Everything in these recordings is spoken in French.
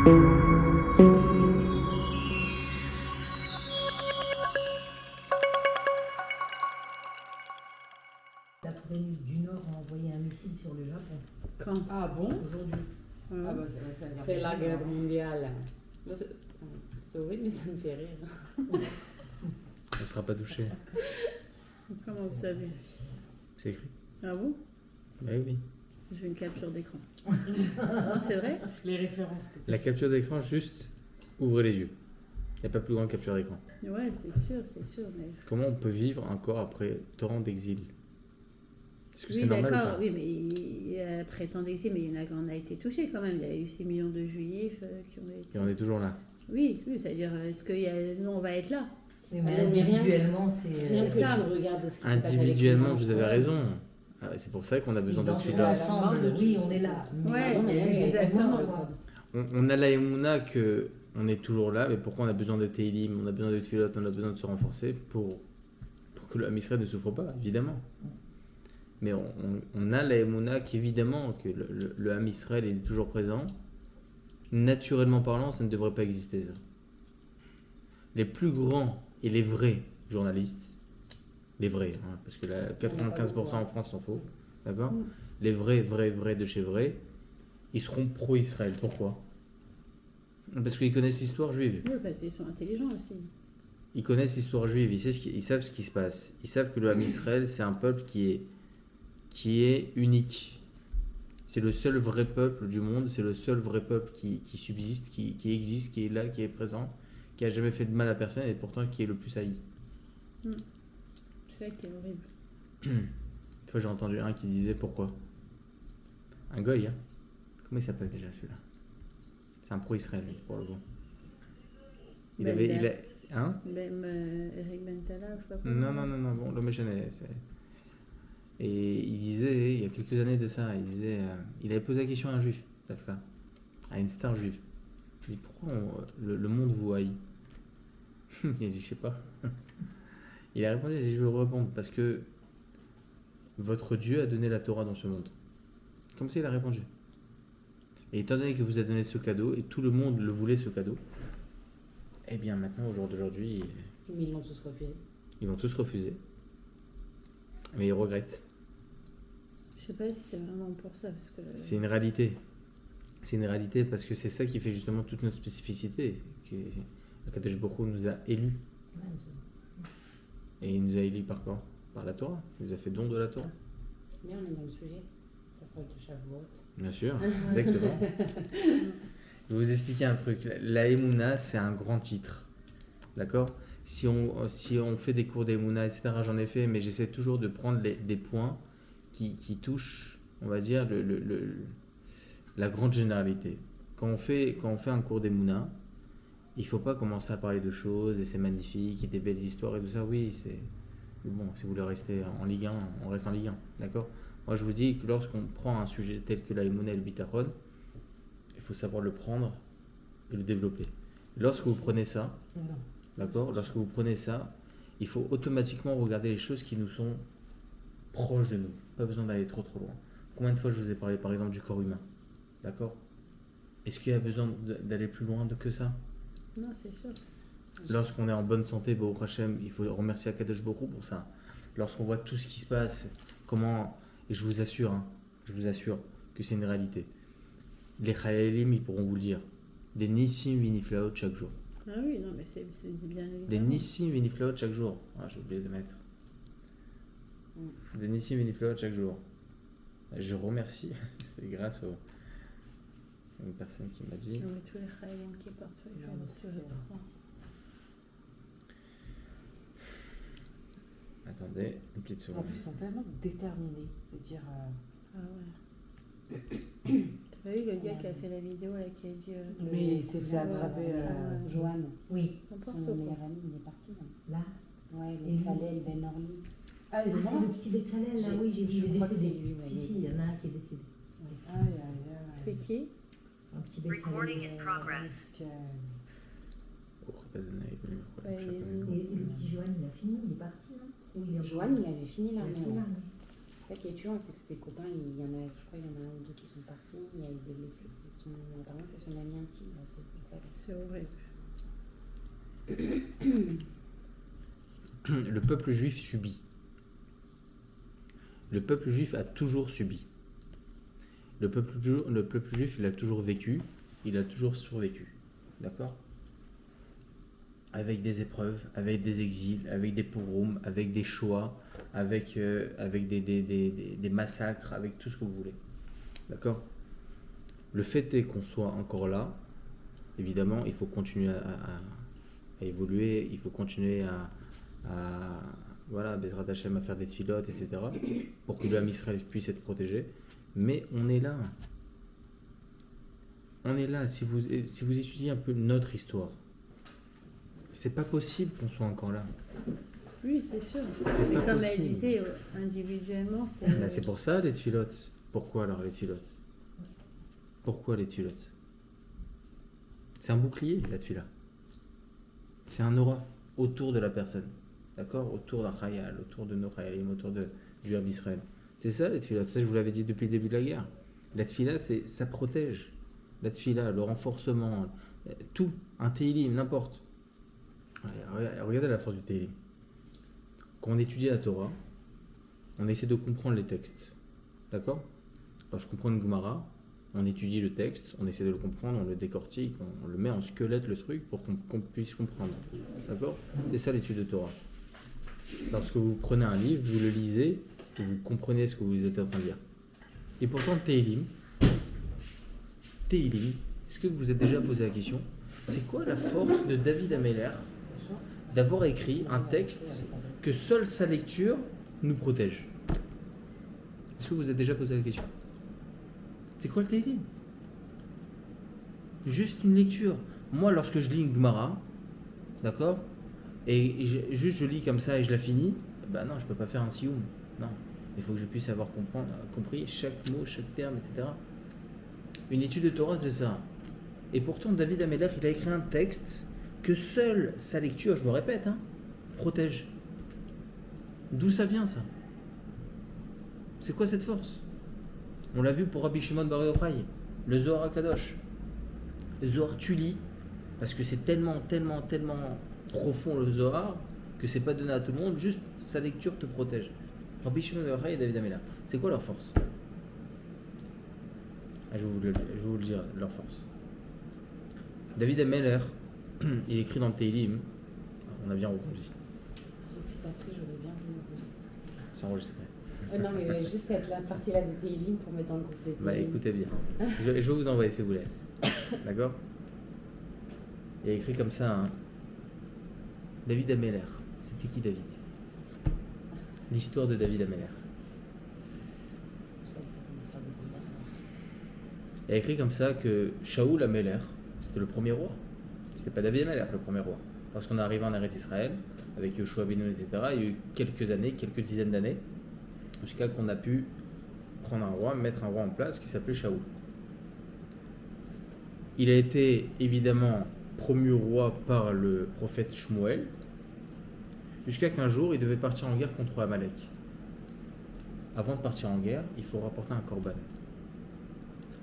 La Corée du Nord a envoyé un missile sur le Japon. Quand? Ah bon? Aujourd'hui. Ah bah C'est la guerre mondiale. Moi, c'est horrible, mais ça me fait rire. On ne sera pas touché. Comment vous savez? C'est écrit. Ah bon? Oui. J'ai une capture d'écran. Non, c'est vrai? Les références. La capture d'écran, juste ouvrez les yeux. Il n'y a pas plus grande capture d'écran. Ouais, c'est sûr. Mais... Comment on peut vivre encore après tant d'exil? Est-ce que c'est Oui, normal ou d'accord, pas? oui, mais après tant d'exil, mais on a été touché quand même. Il y a eu 6 millions de juifs qui ont été... Et on est toujours là. Oui, c'est-à-dire, est-ce que nous, on va être là? Oui, mais individuellement, c'est Rien que ça. tu regardes ce qui se passe avec Individuellement, les vous avez enfants. raison. Ah ouais, c'est pour ça qu'on a besoin dans d'être son celui-là. ensemble, oui, on est là. Ouais, Non, mais exactement. On a la émouna que on est toujours là, mais pourquoi on a besoin de Teilim, on a besoin de Tfilot, on a besoin de se renforcer pour que le Ham Israël ne souffre pas, évidemment. Mais on a la émouna qu'évidemment que le Ham Israël est toujours présent. Naturellement parlant, ça ne devrait pas exister. Ça. Les plus grands et les vrais journalistes, les vrais, hein, parce que là, 95% en France sont faux, d'accord? Les vrais de chez vrais, ils seront pro-Israël. Pourquoi? Parce qu'ils connaissent l'histoire juive. Oui, parce qu'ils sont intelligents aussi. Ils connaissent l'histoire juive, ils savent ce qui se passe. Ils savent que le Ham Israël, c'est un peuple qui est unique. C'est le seul vrai peuple du monde, c'est le seul vrai peuple qui subsiste, qui existe, qui est là, qui est présent, qui a jamais fait de mal à personne et pourtant qui est le plus haï. C'est ça qui est horrible. Une fois, j'ai entendu un qui disait pourquoi. Un goy, hein. Comment il s'appelle déjà celui-là? C'est un pro-Israël, pour le coup. Hein? Même Eric Bentala, je sais pas quoi. Non, bon, le méchant, et il disait, il y a quelques années de ça, il avait posé la question à un juif, Dafka, à une star juive. Il dit pourquoi le monde vous haït? Il a dit je sais pas. Il a répondu, il a dit, je vais vous répondre parce que votre Dieu a donné la Torah dans ce monde. Comme ça il a répondu. Et étant donné que vous avez donné ce cadeau et tout le monde le voulait ce cadeau, eh bien maintenant au jour d'aujourd'hui, Mais ils l'ont tous refusé. ils vont tous refuser. Mais ils regrettent. Je sais pas si c'est vraiment pour ça, parce que... C'est une réalité. C'est une réalité parce que c'est ça qui fait justement toute notre spécificité. Akadosh Baruch Hu nous a élus. Et il nous a élus par quoi? Par la Torah. Il nous a fait don de la Torah. Mais on est dans le sujet. Ça parle de Shavuot. Bien sûr, exactement. Je vais vous expliquer un truc. La Emouna, c'est un grand titre. D'accord? Si on fait des cours d'Emouna, etc., j'en ai fait, mais j'essaie toujours de prendre des points qui touchent, on va dire, la grande généralité. Quand on fait un cours d'Emouna, il ne faut pas commencer à parler de choses, et c'est magnifique, et des belles histoires et tout ça. Oui, c'est... Bon, si vous voulez rester en Ligue 1, on reste en Ligue 1, d'accord? Moi, je vous dis que lorsqu'on prend un sujet tel que la Emouna et le Bitachon, il faut savoir le prendre et le développer. Lorsque vous prenez ça, d'accord? Lorsque vous prenez ça, il faut automatiquement regarder les choses qui nous sont proches de nous. Pas besoin d'aller trop loin. Combien de fois je vous ai parlé par exemple du corps humain? D'accord? Est-ce qu'il y a besoin d'aller plus loin que ça? Non, c'est sûr. Lorsqu'on est en bonne santé, Baruch Hashem, il faut remercier Akadosh Baruch Hu pour ça. Lorsqu'on voit tout ce qui se passe, et je vous assure que c'est une réalité. Les Chayalim, ils pourront vous le dire. Des Nissim Viniflaot chaque jour. Ah oui, non, mais c'est bien évidemment. Des Nissim Viniflaot chaque jour. Ah, j'ai oublié de mettre. Des Nissim Viniflaot chaque jour. Je remercie, c'est grâce à une personne qui m'a dit. Non, mais tous les Chayalim qui partent, tous les trois. Attendez, une petite En seconde. plus, ils sont tellement déterminés de dire. Ah ouais. T'as vu le gars qui a fait la vidéo là, qui a dit... Mais il s'est fait attraper. Joanne, Oui, N'importe son quoi. meilleur ami, il est parti. Là. là. Ouais, Et lui Salel Ben Orly. Ah, il Ah, est c'est mort. le petit Betsalel, là, oui, j'ai vu, je il est crois que décédé. c'est lui, ouais, Si, il y en a un qui est décédé. Aïe, aïe, aïe. C'est qui? Un petit Recording Betsalel. in progress. Ouais, Et le petit Joanne, il a fini, il est parti, non? Ou il est Joanne, il avait fini il a l'armée. fini Ouais. l'armée. Ça ça qui est tuant, c'est que ses copains, il y en a, je crois, il y en a un ou deux qui sont partis, il y a eu des blessés. Apparemment, c'est son ami intime, là, ce C'est horrible. Le peuple juif subit. Le peuple juif a toujours subi. Le peuple juif, il a toujours vécu, il a toujours survécu. D'accord ? Avec des épreuves, avec des exils, avec des pogroms, avec des choix, avec des massacres, avec tout ce que vous voulez. D'accord ? Le fait est qu'on soit encore là, évidemment, il faut continuer à évoluer, il faut continuer voilà, Bezrat Hashem, à faire des tfilotes, etc., pour que le Ham Israël puisse être protégé. Mais on est là. On est là. Si vous étudiez un peu notre histoire, c'est pas possible qu'on soit encore là. Oui, c'est sûr. C'est Mais pas comme possible. elle disait, individuellement, c'est. Là, c'est pour ça les tfilotes. Pourquoi alors les tfilotes ? Pourquoi les tfilotes ? C'est un bouclier, la tfila. C'est un aura autour de la personne. D'accord ? Autour d'un khayal, autour de nos khayalim, autour du Ham Israël. C'est ça les tfilotes. Ça, je vous l'avais dit depuis le début de la guerre. La tfila, ça protège. La tfila, le renforcement, tout. Un teilim, n'importe. Regardez la force du teilim. Quand on étudie la Torah, on essaie de comprendre les textes. D'accord ? Lorsqu'on prend une Gemara, on étudie le texte, on essaie de le comprendre, on le décortique, on le met en squelette le truc pour qu'on puisse comprendre. D'accord ? C'est ça l'étude de Torah. Lorsque vous prenez un livre, vous le lisez, et vous comprenez ce que vous êtes en train de lire. Et pourtant, Teilim, est-ce que vous vous êtes déjà posé la question ? C'est quoi la force de David Ameller d'avoir écrit un texte que seule sa lecture nous protège ? Est-ce que vous vous êtes déjà posé la question ? C'est quoi le Teilim ? Juste une lecture. Moi, lorsque je lis une Gemara, d'accord, et je lis comme ça et je la finis, ben non, je peux pas faire un sioum. Non, il faut que je puisse avoir compris chaque mot, chaque terme, etc. Une étude de Torah, c'est ça. Et pourtant, David Ameller, il a écrit un texte que seule sa lecture, je me répète, protège. D'où ça vient, ça ? C'est quoi cette force ? On l'a vu pour Rabbi Shimon Bar Yochai, le Zohar HaKadosh. Le Zohar, tu lis, parce que c'est tellement profond le Zohar, que c'est pas donné à tout le monde, juste sa lecture te protège. Rabbi Shimon Bar Yochai et David Ameller, c'est quoi leur force ? Je vais vous le dire, leur force. David Ameller, il écrit dans le Teilim, on a bien enregistré. J'ai plus de batterie, j'aurais bien voulu enregistrer. C'est enregistré. Non, mais juste cette la partie-là des Teilim pour mettre dans le groupe des Teilim. Bah écoutez bien, je vais vous envoyer si vous voulez. D'accord ? Il a écrit comme ça, David Ameller. C'était qui David ? L'histoire de David Ameller. Il a écrit comme ça que Shaoul Ameller, c'était le premier roi. C'était pas David Ameller le premier roi. Lorsqu'on est arrivé en Eretz Israël, avec Yoshua Benoun, etc., il y a eu quelques dizaines d'années, jusqu'à qu'on a pu prendre un roi, mettre un roi en place qui s'appelait Shaoul. Il a été évidemment promu roi par le prophète Shmuel, jusqu'à qu'un jour il devait partir en guerre contre Amalek. Avant de partir en guerre, il faut rapporter un korban,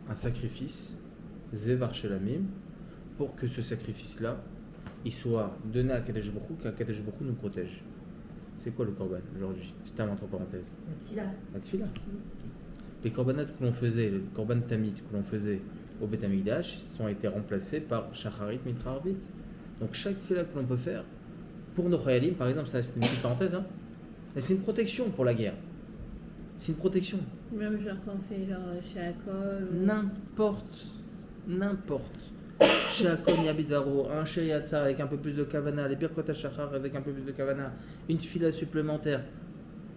un sacrifice, Zevar Shelamim, pour que ce sacrifice-là, il soit donné à Kadesh Baruch Hu, qu'Akadesh Baruch Hu nous protège. C'est quoi le korban aujourd'hui ? C'était entre parenthèses. La tfila. Les korbanats que l'on faisait, les korban tamid que l'on faisait au Beth Amikdash, ont été remplacés par Shacharit Mitra Arvit. Donc chaque tfila que l'on peut faire, pour nos Chayalim, par exemple, ça c'est une petite parenthèse, mais c'est une protection pour la guerre. C'est une protection. Même genre quand on fait genre chez Akol. N'importe. Chez Akol Yabit Varo, un chez Yatzar avec un peu plus de kavana, les Birkot HaShachar avec un peu plus de kavana, une tfila supplémentaire,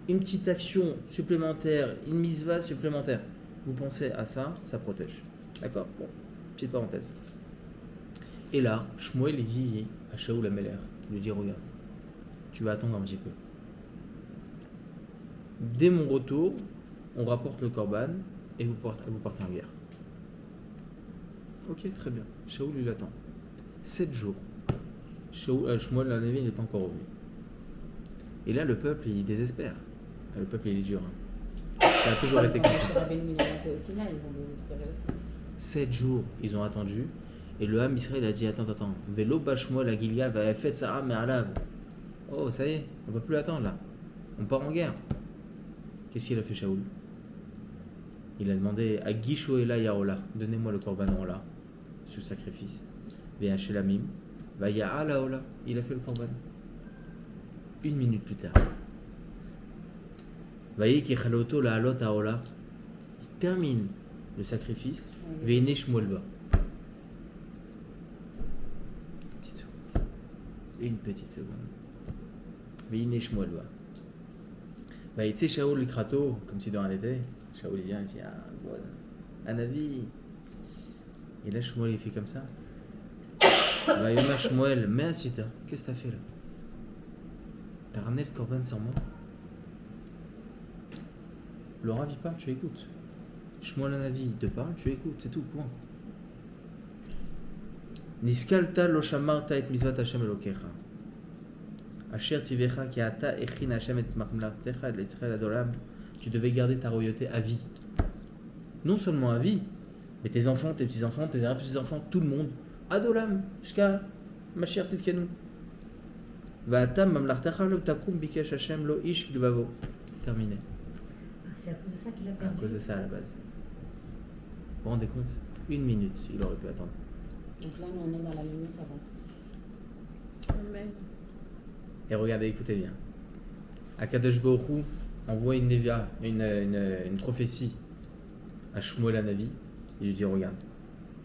une petite action supplémentaire, une misva supplémentaire. Vous pensez à ça, ça protège. D'accord ? Bon, petite parenthèse. Et là, Shmuel dit à Shaoul Ameller, il lui dit regarde, tu vas attendre un petit peu. Dès mon retour, on rapporte le korban et vous partez en guerre. Ok, très bien. Shaoul, il attend. 7 jours. Shmuel, la Lévi, il n'est pas encore revenu. Et là, le peuple, il désespère. Le peuple, il est dur. Ça a toujours été comme ça. Chez Rabbeinu, il est monté aussi là, ils ont désespéré aussi. 7 jours, ils ont attendu. Et le Ham Israël a dit attends. Vélo Bashmoel à Gilgal va faire ça, mais alav. Oh, ça y est, on ne peut plus attendre là. On part en guerre. Qu'est-ce qu'il a fait, Shaoul? Il a demandé à Gisho Ela Yaola, donnez-moi le korban Ola, ce sacrifice. Ve'ashelamim, va Ya'ala Ola. Il a fait le korban. 1 minute plus tard. Voyez Kechaloto la Alot Aola. Il termine le sacrifice. Veine Shmuel ba. Petite seconde. Une petite seconde. Veine Shmuel ba. Bah, tu sais, Shaoul le Krato, comme si de rien n'était. Shaoul il vient et dit ah, bon, un avis. Et là, Shmuel il fait comme ça. Bah, Yoma Shmuel, mais Asita, qu'est-ce que t'as fait là? T'as ramené le korban sans moi? Le Rav il parle, tu écoutes. Shmuel Hanavi il te parle, tu écoutes, c'est tout, point. Niskalta lo shamarta et mizvat Hashem Elokecha. Asher tivecha ki ata echin Hashem et mamlatecha et l'Israël adolam. Tu devais garder ta royauté à vie. Non seulement à vie, mais tes enfants, tes petits-enfants, tes arrière-petits-enfants, tout le monde. Adolam, jusqu'à Mashiach Tzidkenu. Va'atam mamlatecha lo takum bikesh Hashem lo ish kilvavo. C'est terminé. Ah, c'est à cause de ça qu'il a À perdu. cause de ça à la base. Vous vous rendez compte? 1 minute, il aurait pu attendre. Donc là, nous, on est dans la minute avant. Amen. Et regardez, écoutez bien. Akadosh Baruch Hu envoie une nevia, une prophétie à Shmuel Hanavi. Il lui dit regarde,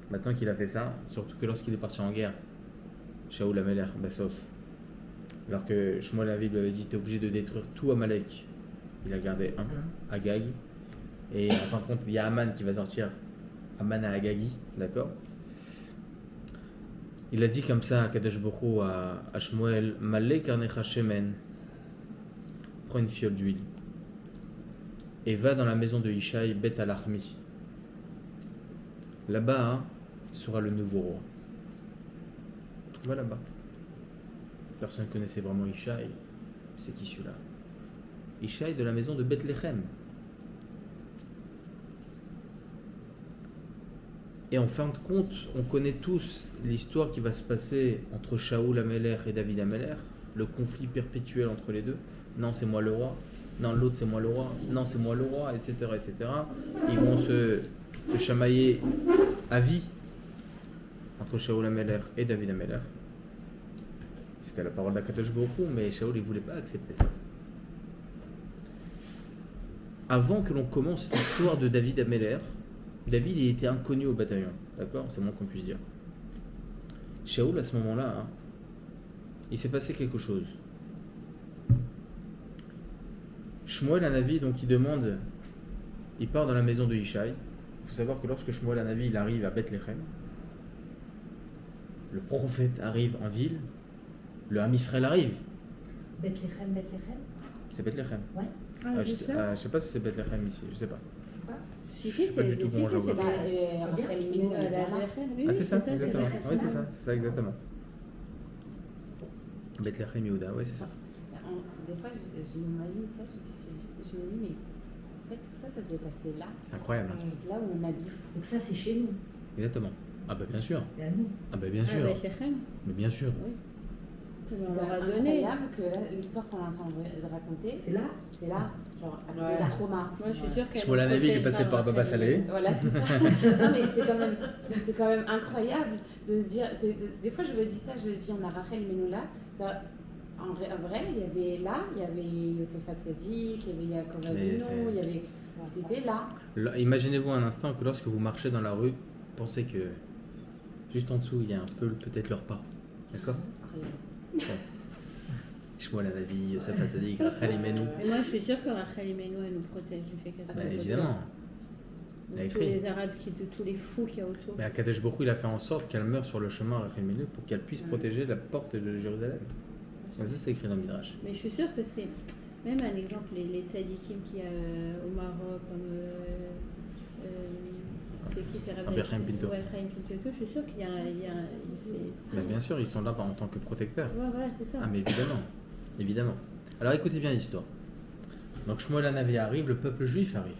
maintenant qu'il a fait ça, surtout que lorsqu'il est parti en guerre, Shaoul Amelech, Bassof, alors que Shmuel Hanavi lui avait dit t'es obligé de détruire tout Amalek, il a gardé un, Agag, et en fin de compte, il y a Aman qui va sortir, Aman à Agagi, d'accord? Il a dit comme ça à Kadosh Baruch Hu, à Shmuel, Malé karnecha shemen, prends une fiole d'huile et va dans la maison de Ishaï, Bet al-Achmi. Là-bas hein, sera le nouveau roi. Va là-bas. Personne ne connaissait vraiment Ishaï. C'est qui celui-là? Ishaï de la maison de Bethléem. Et en fin de compte, on connaît tous l'histoire qui va se passer entre Shaoul Amelech et David Amelech, le conflit perpétuel entre les deux. Non, c'est moi le roi. Non, l'autre c'est moi le roi. Non, c'est moi le roi, etc., etc. Ils vont se chamailler à vie entre Shaoul Amelech et David Amelech. C'était la parole d'Akadosh Baruch Hu, mais Shaoul ne voulait pas accepter ça. Avant que l'on commence l'histoire de David Amelech, David il était inconnu au bataillon, d'accord? C'est moins qu'on puisse dire. Shaoul à ce moment-là, hein, il s'est passé quelque chose. Shmuel Hanavi, donc il demande, il part dans la maison de Ishaï. Il faut savoir que lorsque Shmuel Hanavi il arrive à Bethléem, le prophète arrive en ville, le Ham Israël arrive. Bethléem. C'est Bethléem. Ouais. Je sais pas si c'est Bethléem ici, je sais pas. C'est pas. Si, Je sais pas du tout comment j'en vois. Bah, Raphaël Imenu, il était là. Ah c'est ça, exactement. c'est Oui ça. c'est ça exactement. Bethléem Yehuda, oui c'est ça. Des fois, j'imagine ça, je me dis, mais en fait, tout ça, ça s'est passé là, Incroyable. là où on habite. Donc ça, c'est chez nous. Exactement. Ah bah bien sûr. C'est à nous. Ah bah bien sûr. Bethléem. Mais bien sûr. Oui. C'est On quand leur a même donné. incroyable que là, l'histoire qu'on est en train de raconter, C'est là. c'est là, genre à côté Ouais. d'Aroma. Moi, je suis sûre qu'elle. Shmuel Hanavi il est passé par Baba Saleh. Voilà, c'est ça. Non, mais c'est quand même incroyable de se dire. Des fois, je me dis ça, je me dis, on a Rachel Imenu ça. En vrai, il y avait là, il y avait Yosef Hatzadik, il y avait Yaakov Mais Avinu, c'est- il y avait. C'était là. Imaginez-vous un instant que lorsque vous marchez dans la rue, pensez que juste en dessous il y a un peu peut-être leur pas. D'accord? Shmuel Hanavi, Yosef Hatzadik, Rachel Imenu. Mais moi, je suis sûre que Rachel Imenu, elle nous protège du fait qu'elle soit Bah, à côté. évidemment. Donc, Elle a tous écrit. les Arabes, tous les fous qu'il y a autour. Mais Akadosh Baruch Hu, il a fait en sorte qu'elle meure sur le chemin à Rachel Imenu pour qu'elle puisse protéger la porte de Jérusalem. Comme ça, c'est écrit dans le Midrash. Mais je suis sûre que c'est même un exemple, les tzadikim qu'il y a au Maroc, comme c'est qui, c'est Rabbi Chaim Pinto. Ouais, Chaim Pinto et tout. Je suis sûre qu'il y a, c'est- Bah, bien sûr, ils sont là en tant que protecteurs. Ouais, voilà, c'est ça. Ah, mais évidemment. Évidemment. Alors écoutez bien l'histoire. Donc Shmuel Hanavi arrive, le peuple juif arrive.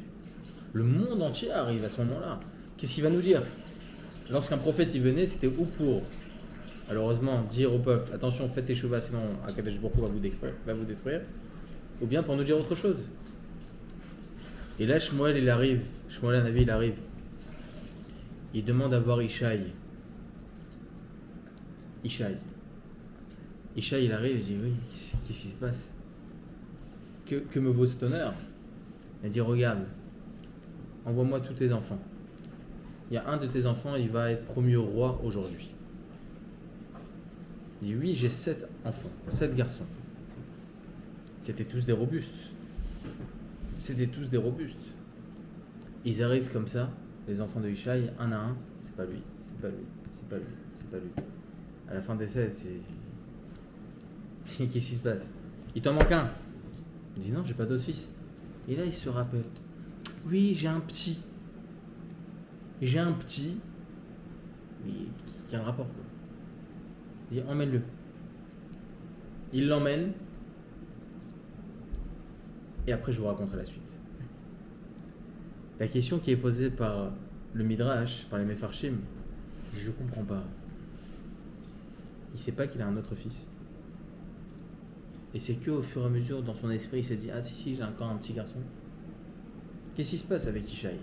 Le monde entier arrive à ce moment-là. Qu'est-ce qu'il va nous dire? Lorsqu'un prophète y venait, c'était ou pour, malheureusement, dire au peuple, attention, faites tes chevaux, sinon Akadosh Baruch Hu va vous détruire, ou bien pour nous dire autre chose. Et là, Shmuel, il arrive, Shmuel Hanavi, il arrive. Il demande à voir Ishaï. Ishaï, il arrive, il dit, oui, qu'est-ce qui se passe? Que me vaut cet honneur? Il dit, regarde, envoie-moi tous tes enfants. Il y a un de tes enfants, il va être promu au roi aujourd'hui. Il dit, oui, j'ai 7 enfants, 7 garçons. C'était tous des robustes. Ils arrivent comme ça, les enfants de Ishaï, un à un, c'est pas lui. À la fin des 7, qu'est-ce qui se passe? Il t'en manque un. Il dit, non, j'ai pas d'autre fils. Et là, il se rappelle, oui, j'ai un petit, mais qui a un rapport, quoi. Il dit, emmène-le. Il l'emmène, et après je vous raconterai la suite. La question qui est posée par le Midrash, par les Mefarshim, je comprends pas. Il sait pas qu'il a un autre fils. Et c'est qu'au fur et à mesure, dans son esprit, il se dit, ah si, j'ai encore un petit garçon. Qu'est-ce qui se passe avec Ishaï?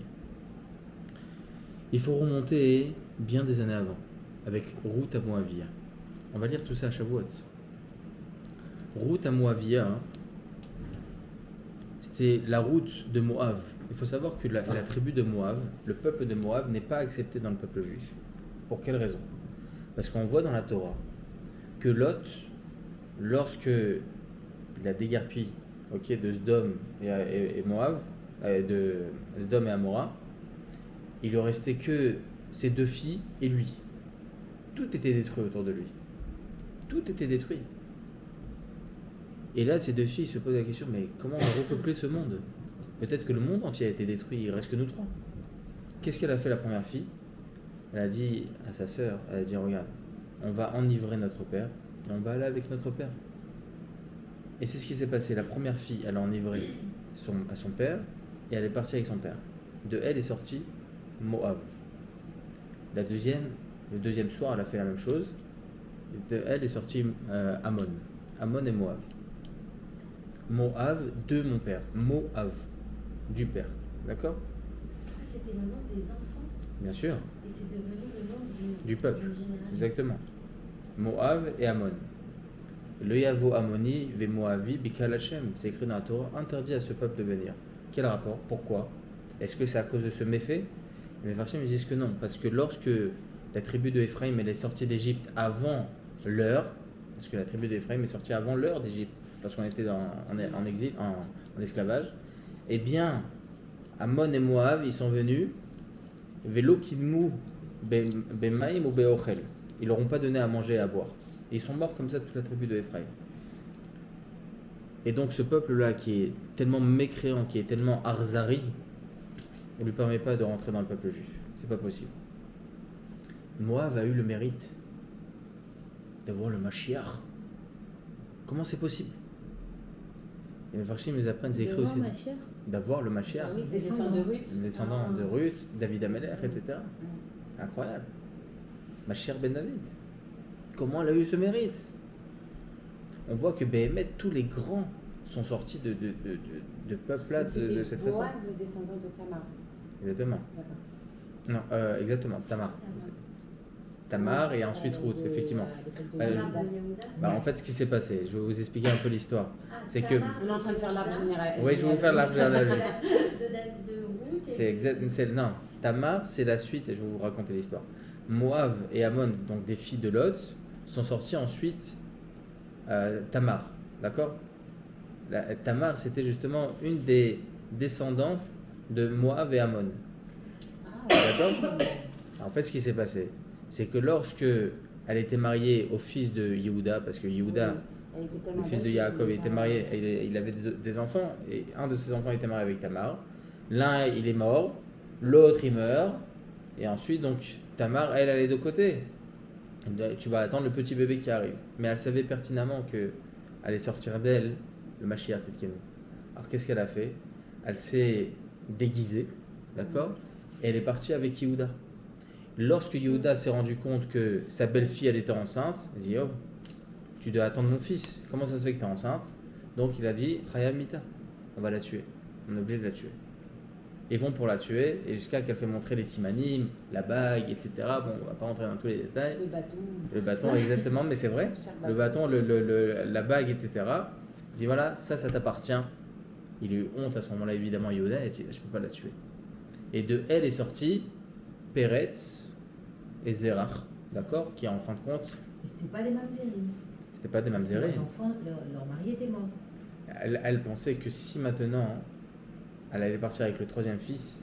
Il faut remonter bien des années avant, avec Ruth à Moavia. On va lire tout ça à Shavuot. Ruth à Moavia, c'était la route de Moab. Il faut savoir que la tribu de Moab, le peuple de Moab, n'est pas accepté dans le peuple juif. Pour quelle raison? Parce qu'on voit dans la Torah que Lot, lorsque il a déguerpi de Sdom et Moab, de Sdom et Amora, il ne restait que ses 2 filles et lui. Tout était détruit autour de lui. Tout était détruit. Et là, ces 2 filles se posent la question, mais comment on va repeupler ce monde? Peut-être que le monde entier a été détruit, il ne reste que nous 3. Qu'est-ce qu'elle a fait, la première fille? Elle a dit à sa sœur, elle a dit, regarde, on va enivrer notre père et on va aller avec notre père. Et c'est ce qui s'est passé. La première fille, elle a enivré à son père et elle est partie avec son père. De elle est sorti Moab. Le deuxième soir, elle a fait la même chose. De elle est sorti Ammon. Ammon et Moab. Moab de mon père. Moab du père. D'accord? C'était le nom des enfants Bien sûr. et c'est devenu le nom Du peuple. d'une génération. Exactement. Moab et Ammon. Le Yavo Ammoni ve Moavi bikal Hashem. C'est écrit dans la Torah, interdit à ce peuple de venir. Quel rapport? Pourquoi? Est-ce que c'est à cause de ce méfait? Les Mefarshim disent que non, parce que lorsque la tribu de Ephraim elle est sortie d'Égypte avant l'heure, parce que la tribu d'Ephraim est sortie avant l'heure d'Égypte, lorsqu'on était en exil, en esclavage, eh bien, Ammon et Moab, ils sont venus, Velo Kidmu Bemaim ou Beochel. Ils leur ont pas donné à manger et à boire. Et ils sont morts comme ça, toute la tribu de Ephraim. Et donc ce peuple-là, qui est tellement mécréant, qui est tellement arzari, ne lui permet pas de rentrer dans le peuple juif. C'est pas possible. Moab a eu le mérite d'avoir le Mashiach. Comment c'est possible? Et les Mefarshim nous apprennent, c'est écrit aussi, d'avoir le Mashiach. Ah oui, c'est descendant de Ruth. Les descendants de Ruth, David Amelech, etc. Incroyable. Mashiach ben David. Comment elle a eu ce mérite? On voit que Béhémet, tous les grands sont sortis de peuple là, de cette façon. Boaz, le descendant de Tamar. Exactement. D'accord. Non, exactement, Tamar. Tamar et ensuite Ruth, effectivement. En fait, ce qui s'est passé, je vais vous expliquer un peu l'histoire. C'est que. On est en train de faire l'arbre général. Oui, je vais vous faire l'arbre général. La suite de Ruth. C'est exact. Non, Tamar, c'est la suite et je vais vous raconter l'histoire. Moab et Ammon, donc des filles de Lot, sont sortis ensuite Tamar. D'accord? Tamar, c'était justement une des descendantes de Moab et Ammon. D'accord? En fait, ce qui s'est passé, c'est que lorsque elle était mariée au fils de Yehuda, parce que Yehuda, le fils de Yaakov, était marié, il avait des enfants, et un de ses enfants était marié avec Tamar. L'un, il est mort, l'autre, il meurt, et ensuite, donc, Tamar, elle est de côté. Tu vas attendre le petit bébé qui arrive. Mais elle savait pertinemment que allait sortir d'elle le Mashiach Tzidkenu. Alors, qu'est-ce qu'elle a fait? Elle s'est déguisée d'accord? Et elle est partie avec Yehuda. Lorsque Yehuda s'est rendu compte que sa belle-fille, elle était enceinte, il dit, oh, tu dois attendre mon fils. Comment ça se fait que tu es enceinte? Donc il a dit, Chaya Mita, on va la tuer. On est obligé de la tuer. Ils vont pour la tuer, et jusqu'à qu'elle fait montrer les simanim, la bague, etc. Bon, on va pas rentrer dans tous les détails. Le bâton, exactement, mais c'est vrai. Le bâton, la bague, etc. Il dit, voilà, ça t'appartient. Il a eu honte à ce moment-là, évidemment, Yehuda, et il dit, je peux pas la tuer. Et de elle est sorti Peretz et Zerach, d'accord? Qui en fin de compte, Mais c'était pas des mamzerim. c'était pas des Parce que mamzerim. leurs enfants, leur mari était mort. Elle pensait que si maintenant elle allait partir avec le troisième fils,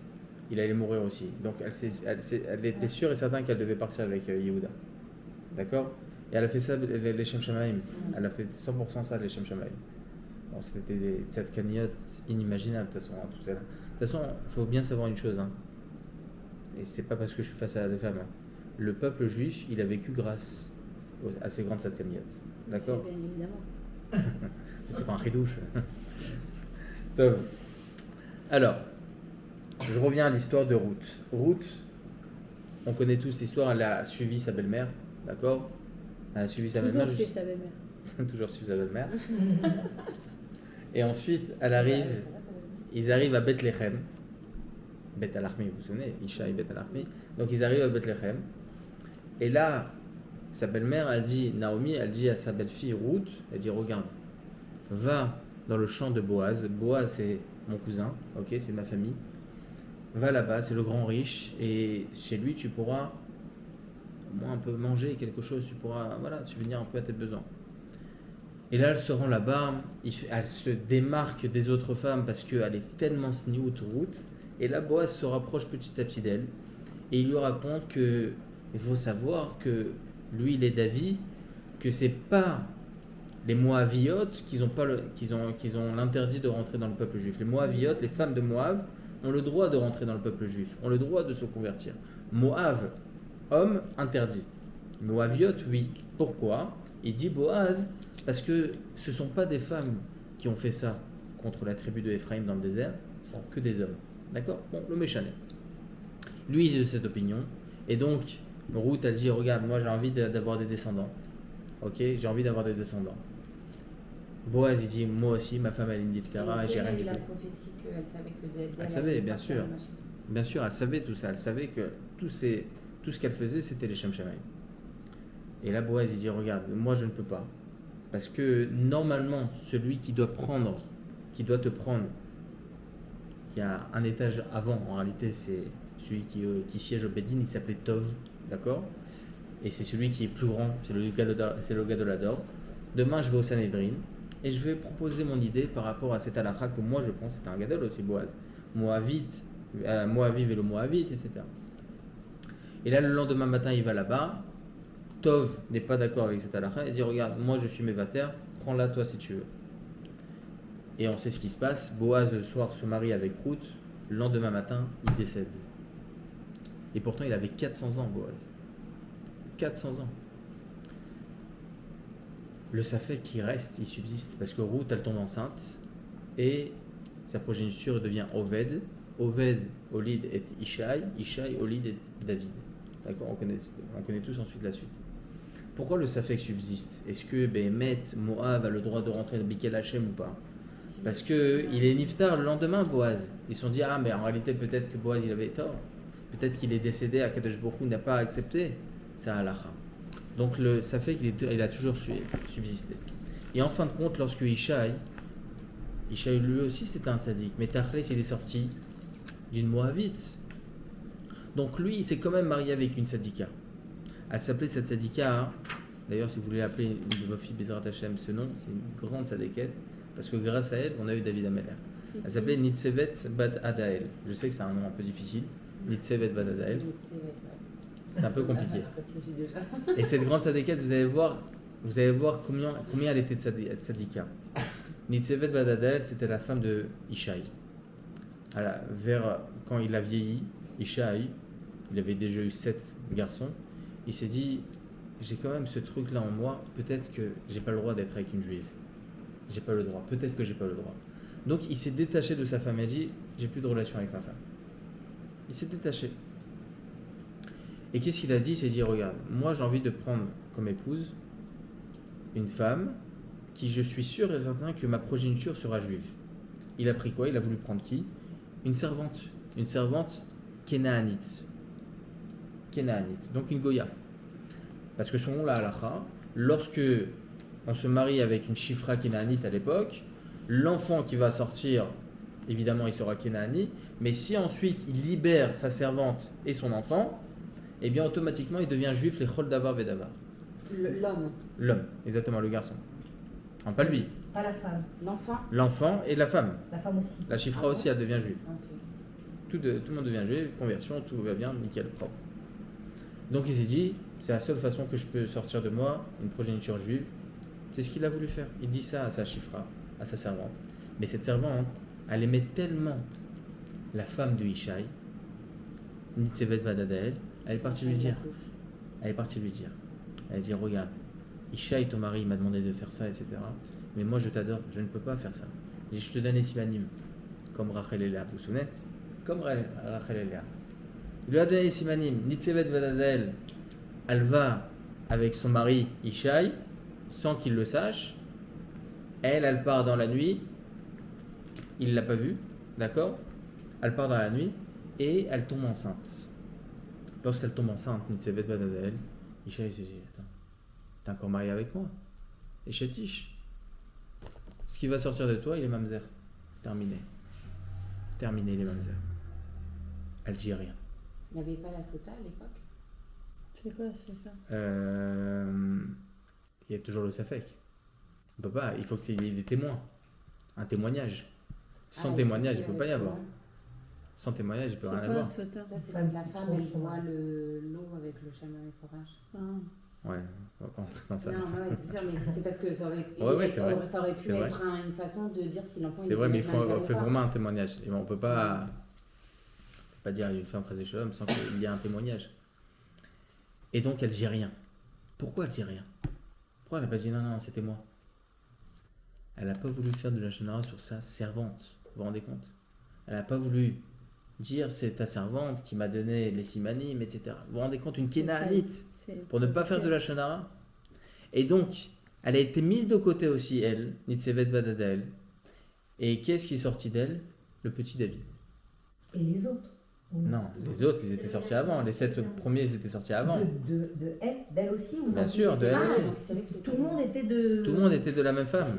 il allait mourir aussi. Donc elle était sûre et certaine qu'elle devait partir avec Yehuda. D'accord? Et elle a fait ça, les Shem Shamaim. Elle a fait 100% ça, les Shem Shamaim. Bon, c'était des tzadkaniyot inimaginables, de toute façon. Tout ça. De toute façon, il faut bien savoir une chose. Hein. Et c'est pas parce que je suis face à des femmes. Hein. Le peuple juif, il a vécu grâce à ces grandes tzadkaniyot. D'accord? Bien évidemment. C'est pas un ridouche. Top. Alors, je reviens à l'histoire de Ruth. Ruth, on connaît tous l'histoire, elle a suivi sa belle-mère, d'accord? Elle a suivi sa belle-mère. Toujours chez sa belle-mère. Toujours suivi sa belle-mère. Et ensuite, ils arrivent à Bethléem. Beth Alachmi, vous vous souvenez? Isha et Beth Alachmi. Donc ils arrivent à Bethléem. Et là, sa belle-mère, Naomi, elle dit à sa belle-fille Ruth, elle dit, regarde, va dans le champ de Boaz. Boaz, c'est mon cousin, ok, c'est ma famille. Va là-bas, c'est le grand riche, et chez lui, tu pourras au moins un peu manger quelque chose, tu pourras, voilà, subvenir un peu à tes besoins. Et là, elle se rend là-bas, elle se démarque des autres femmes parce qu'elle est tellement sniout, Ruth. Et là, Boaz se rapproche petit à petit d'elle, et il lui raconte que il faut savoir que lui, il est d'avis que c'est pas les Moabiotes qui ont l'interdit de rentrer dans le peuple juif. Les Moabiotes, les femmes de Moab, ont le droit de rentrer dans le peuple juif, ont le droit de se convertir. Moab, homme, interdit. Moabiotes, oui. Pourquoi? Il dit Boaz, parce que ce ne sont pas des femmes qui ont fait ça contre la tribu de Ephraim dans le désert, ce sont que des hommes. D'accord? Bon, le méchanet. Lui, il est de cette opinion. Et donc, Ruth, elle dit, regarde, moi j'ai envie d'avoir des descendants. Ok? J'ai envie d'avoir des descendants. Boaz, il dit, moi aussi, ma femme, elle a une diphtéra, et j'ai rien du eu la tout. prophétie qu'elle savait que d'elle Elle savait, allait bien sortir sûr. le machin. Bien sûr, elle savait tout ça. Elle savait que tout ce qu'elle faisait, c'était les Shem Shamaim. Et là, Boaz, il dit, regarde, moi je ne peux pas. Parce que normalement, celui qui doit te prendre, il y a un étage avant, en réalité, c'est celui qui siège au Beddin, il s'appelait Tov, d'accord? Et c'est celui qui est plus grand, c'est le Gadolador. Demain, je vais au Sanhedrin et je vais proposer mon idée par rapport à cet halakha que moi je pense c'était un Gadol aussi, Boaz. Moaviv et le Moavite, etc. Et là, le lendemain matin, il va là-bas. Tov n'est pas d'accord avec cet halakha et dit, regarde, moi je suis mévater, prends-la toi si tu veux. Et on sait ce qui se passe. Boaz, le soir, se marie avec Ruth. Le lendemain matin, il décède. Et pourtant, il avait 400 ans, Boaz. 400 ans. Le Safek qui reste, il subsiste parce que Ruth, elle tombe enceinte et sa progéniture devient Oved. Oved, Olid et Ishaï. Ishaï, Olid et David. D'accord? On connaît tous ensuite la suite. Pourquoi le Safek subsiste? Est-ce que Behemet, Moab a le droit de rentrer dans Bikel Hashem ou pas? Parce qu'il est niftar le lendemain, Boaz. Ils se sont dit, ah, mais en réalité, peut-être que Boaz, il avait tort. Peut-être qu'il est décédé, Akadosh Baruch Hu n'a pas accepté sa halakha. Donc, ça fait qu'il a toujours subsisté. Et en fin de compte, lorsque Ishaï lui aussi, c'était un tzaddik. Mais Tachles, il est sorti d'une Moabite. Donc, lui, il s'est quand même marié avec une tzaddika. Elle s'appelait cette tzaddika, hein. D'ailleurs, si vous voulez appeler une de vos filles Bezrat Hashem, ce nom, c'est une grande tzaddikette. Parce que grâce à elle, on a eu David Ameller. Elle s'appelait Nitzevet Bad Adael. Je sais que c'est un nom un peu difficile. Nitzevet Bad Adael. C'est un peu compliqué. Et cette grande tzadikette, vous allez voir combien elle était tzadika. Nitzevet Bad Adael, c'était la femme de Ishaï. Quand il a vieilli, Ishaï, il avait déjà eu 7 garçons. Il s'est dit, j'ai quand même ce truc-là en moi. Peut-être que j'ai pas le droit d'être avec une juive. J'ai pas le droit, peut-être que j'ai pas le droit. Donc il s'est détaché de sa femme et a dit, j'ai plus de relation avec ma femme. Il s'est détaché. Et qu'est-ce qu'il a dit? Il s'est dit, regarde, moi j'ai envie de prendre comme épouse une femme qui je suis sûr et certain que ma progéniture sera juive. Il a pris quoi? Il a voulu prendre qui? Une servante kénaanite. Kénaanite, donc une Goya. Parce que selon la halakha, lorsque on se marie avec une chifra kénaanite à l'époque, l'enfant qui va sortir, évidemment il sera kénaani, mais si ensuite il libère sa servante et son enfant, eh bien automatiquement il devient juif, les chol davar vedavar. L'homme, L'homme, exactement, le garçon. Non, pas lui, Pas la femme, l'enfant. l'enfant et la femme. la femme aussi. La chifra Ah bon? aussi, elle devient juive. Ok. Tout le monde devient juif, conversion, tout va bien, nickel, propre. Donc il s'est dit, c'est la seule façon que je peux sortir de moi une progéniture juive. C'est ce qu'il a voulu faire. Il dit ça à sa chifra, à sa servante. Mais cette servante, elle aimait tellement la femme de Ishaï, Nitzevet Badadael, elle est partie lui dire. Elle est partie lui dire. Elle a dit, regarde, Ishaï, ton mari, il m'a demandé de faire ça, etc. Mais moi, je t'adore, je ne peux pas faire ça. Et je te donne les simanim, comme Rachel et Léa, vous vous souvenez? Comme Rachel et Léa. Il lui a donné les simanim. Nitzevet Badadael, elle va avec son mari Ishaï, sans qu'il le sache. Elle part dans la nuit. Il ne l'a pas vue, d'accord? Elle part dans la nuit et elle tombe enceinte. Lorsqu'elle tombe enceinte, Nitzevet Badadael, Ishaï se dit, attends, t'es encore marié avec moi? Et Chétiche, ce qui va sortir de toi, il est mamzer. Terminé. Terminé les mamzer. Elle dit rien. Il n'y avait pas la sota à l'époque. C'est quoi ça? Il y a toujours le safek. On peut pas, il faut qu'il y ait des témoins. Un témoignage. Sans Ah, témoignage, c'est il ne peut avec pas y avoir. toi. Sans témoignage, il ne peut C'est rien quoi avoir. ce temps? Ça, c'est quand la femme, elle boit l'eau avec le chameau et forage. Ouais, on va pas rentrer dans ça. Non, ouais, c'est sûr, mais c'était parce que ça aurait, Ouais, c'est vrai. ça aurait pu C'est vrai. être une façon de dire si l'enfant C'est vrai, mais il faut mamzer ou faire pas. vraiment un témoignage. Et on ne peut pas dire une femme près Shalom sans qu'il y ait un témoignage. Et donc elle dit rien. Pourquoi elle dit rien? Pourquoi elle n'a pas dit non, non, c'était moi? Elle n'a pas voulu faire de la génération sur sa servante. Vous vous rendez compte? Elle n'a pas voulu dire c'est ta servante qui m'a donné les simanim, etc. Vous vous rendez compte? Une kénaanite pour ne pas faire de la shonara. Et donc, elle a été mise de côté aussi, elle, Nitzevet Badadael. Et qu'est-ce qui est sorti d'elle? Le petit David. Et les autres? Ou Non, les autres, ils étaient sortis avant. Les 7 premiers, ils étaient sortis avant. De elle, d'elle aussi ou Bien quand sûr, ils de étaient elle là, aussi. donc il savait que c'était Tout le monde était de... Tout le monde était de la même femme.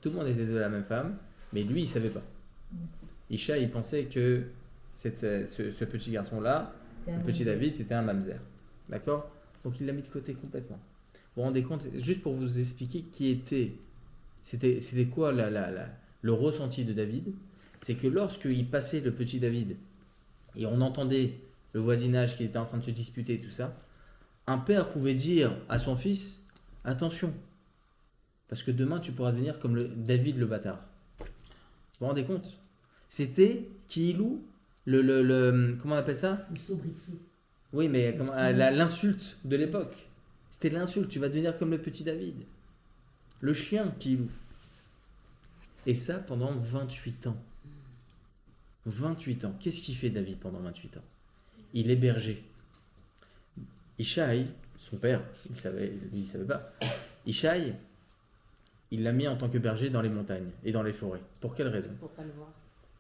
Tout le monde était de la même femme. Mais lui, il ne savait pas. Isha, il pensait que ce petit garçon-là, C'était un le petit mamzer. David, c'était un mamzer. D'accord? Donc il l'a mis de côté complètement. Vous vous rendez compte, juste pour vous expliquer qui était, c'était quoi le ressenti de David, c'est que lorsqu'il passait le petit David et on entendait le voisinage qui était en train de se disputer tout ça, un père pouvait dire à son fils, attention, parce que demain tu pourras devenir comme le David le bâtard. Vous vous rendez compte? C'était Kiilou, comment on appelle ça? Le sobriquet. Oui, mais l'insulte de l'époque. C'était l'insulte, tu vas devenir comme le petit David. Le chien qui loue. Et ça pendant 28 ans. 28 ans. Qu'est-ce qu'il fait David pendant 28 ans? Il est berger. Ishaï, son père, il savait pas. Ishaï, il l'a mis en tant que berger dans les montagnes et dans les forêts. Pour quelle raison? Pour pas le voir.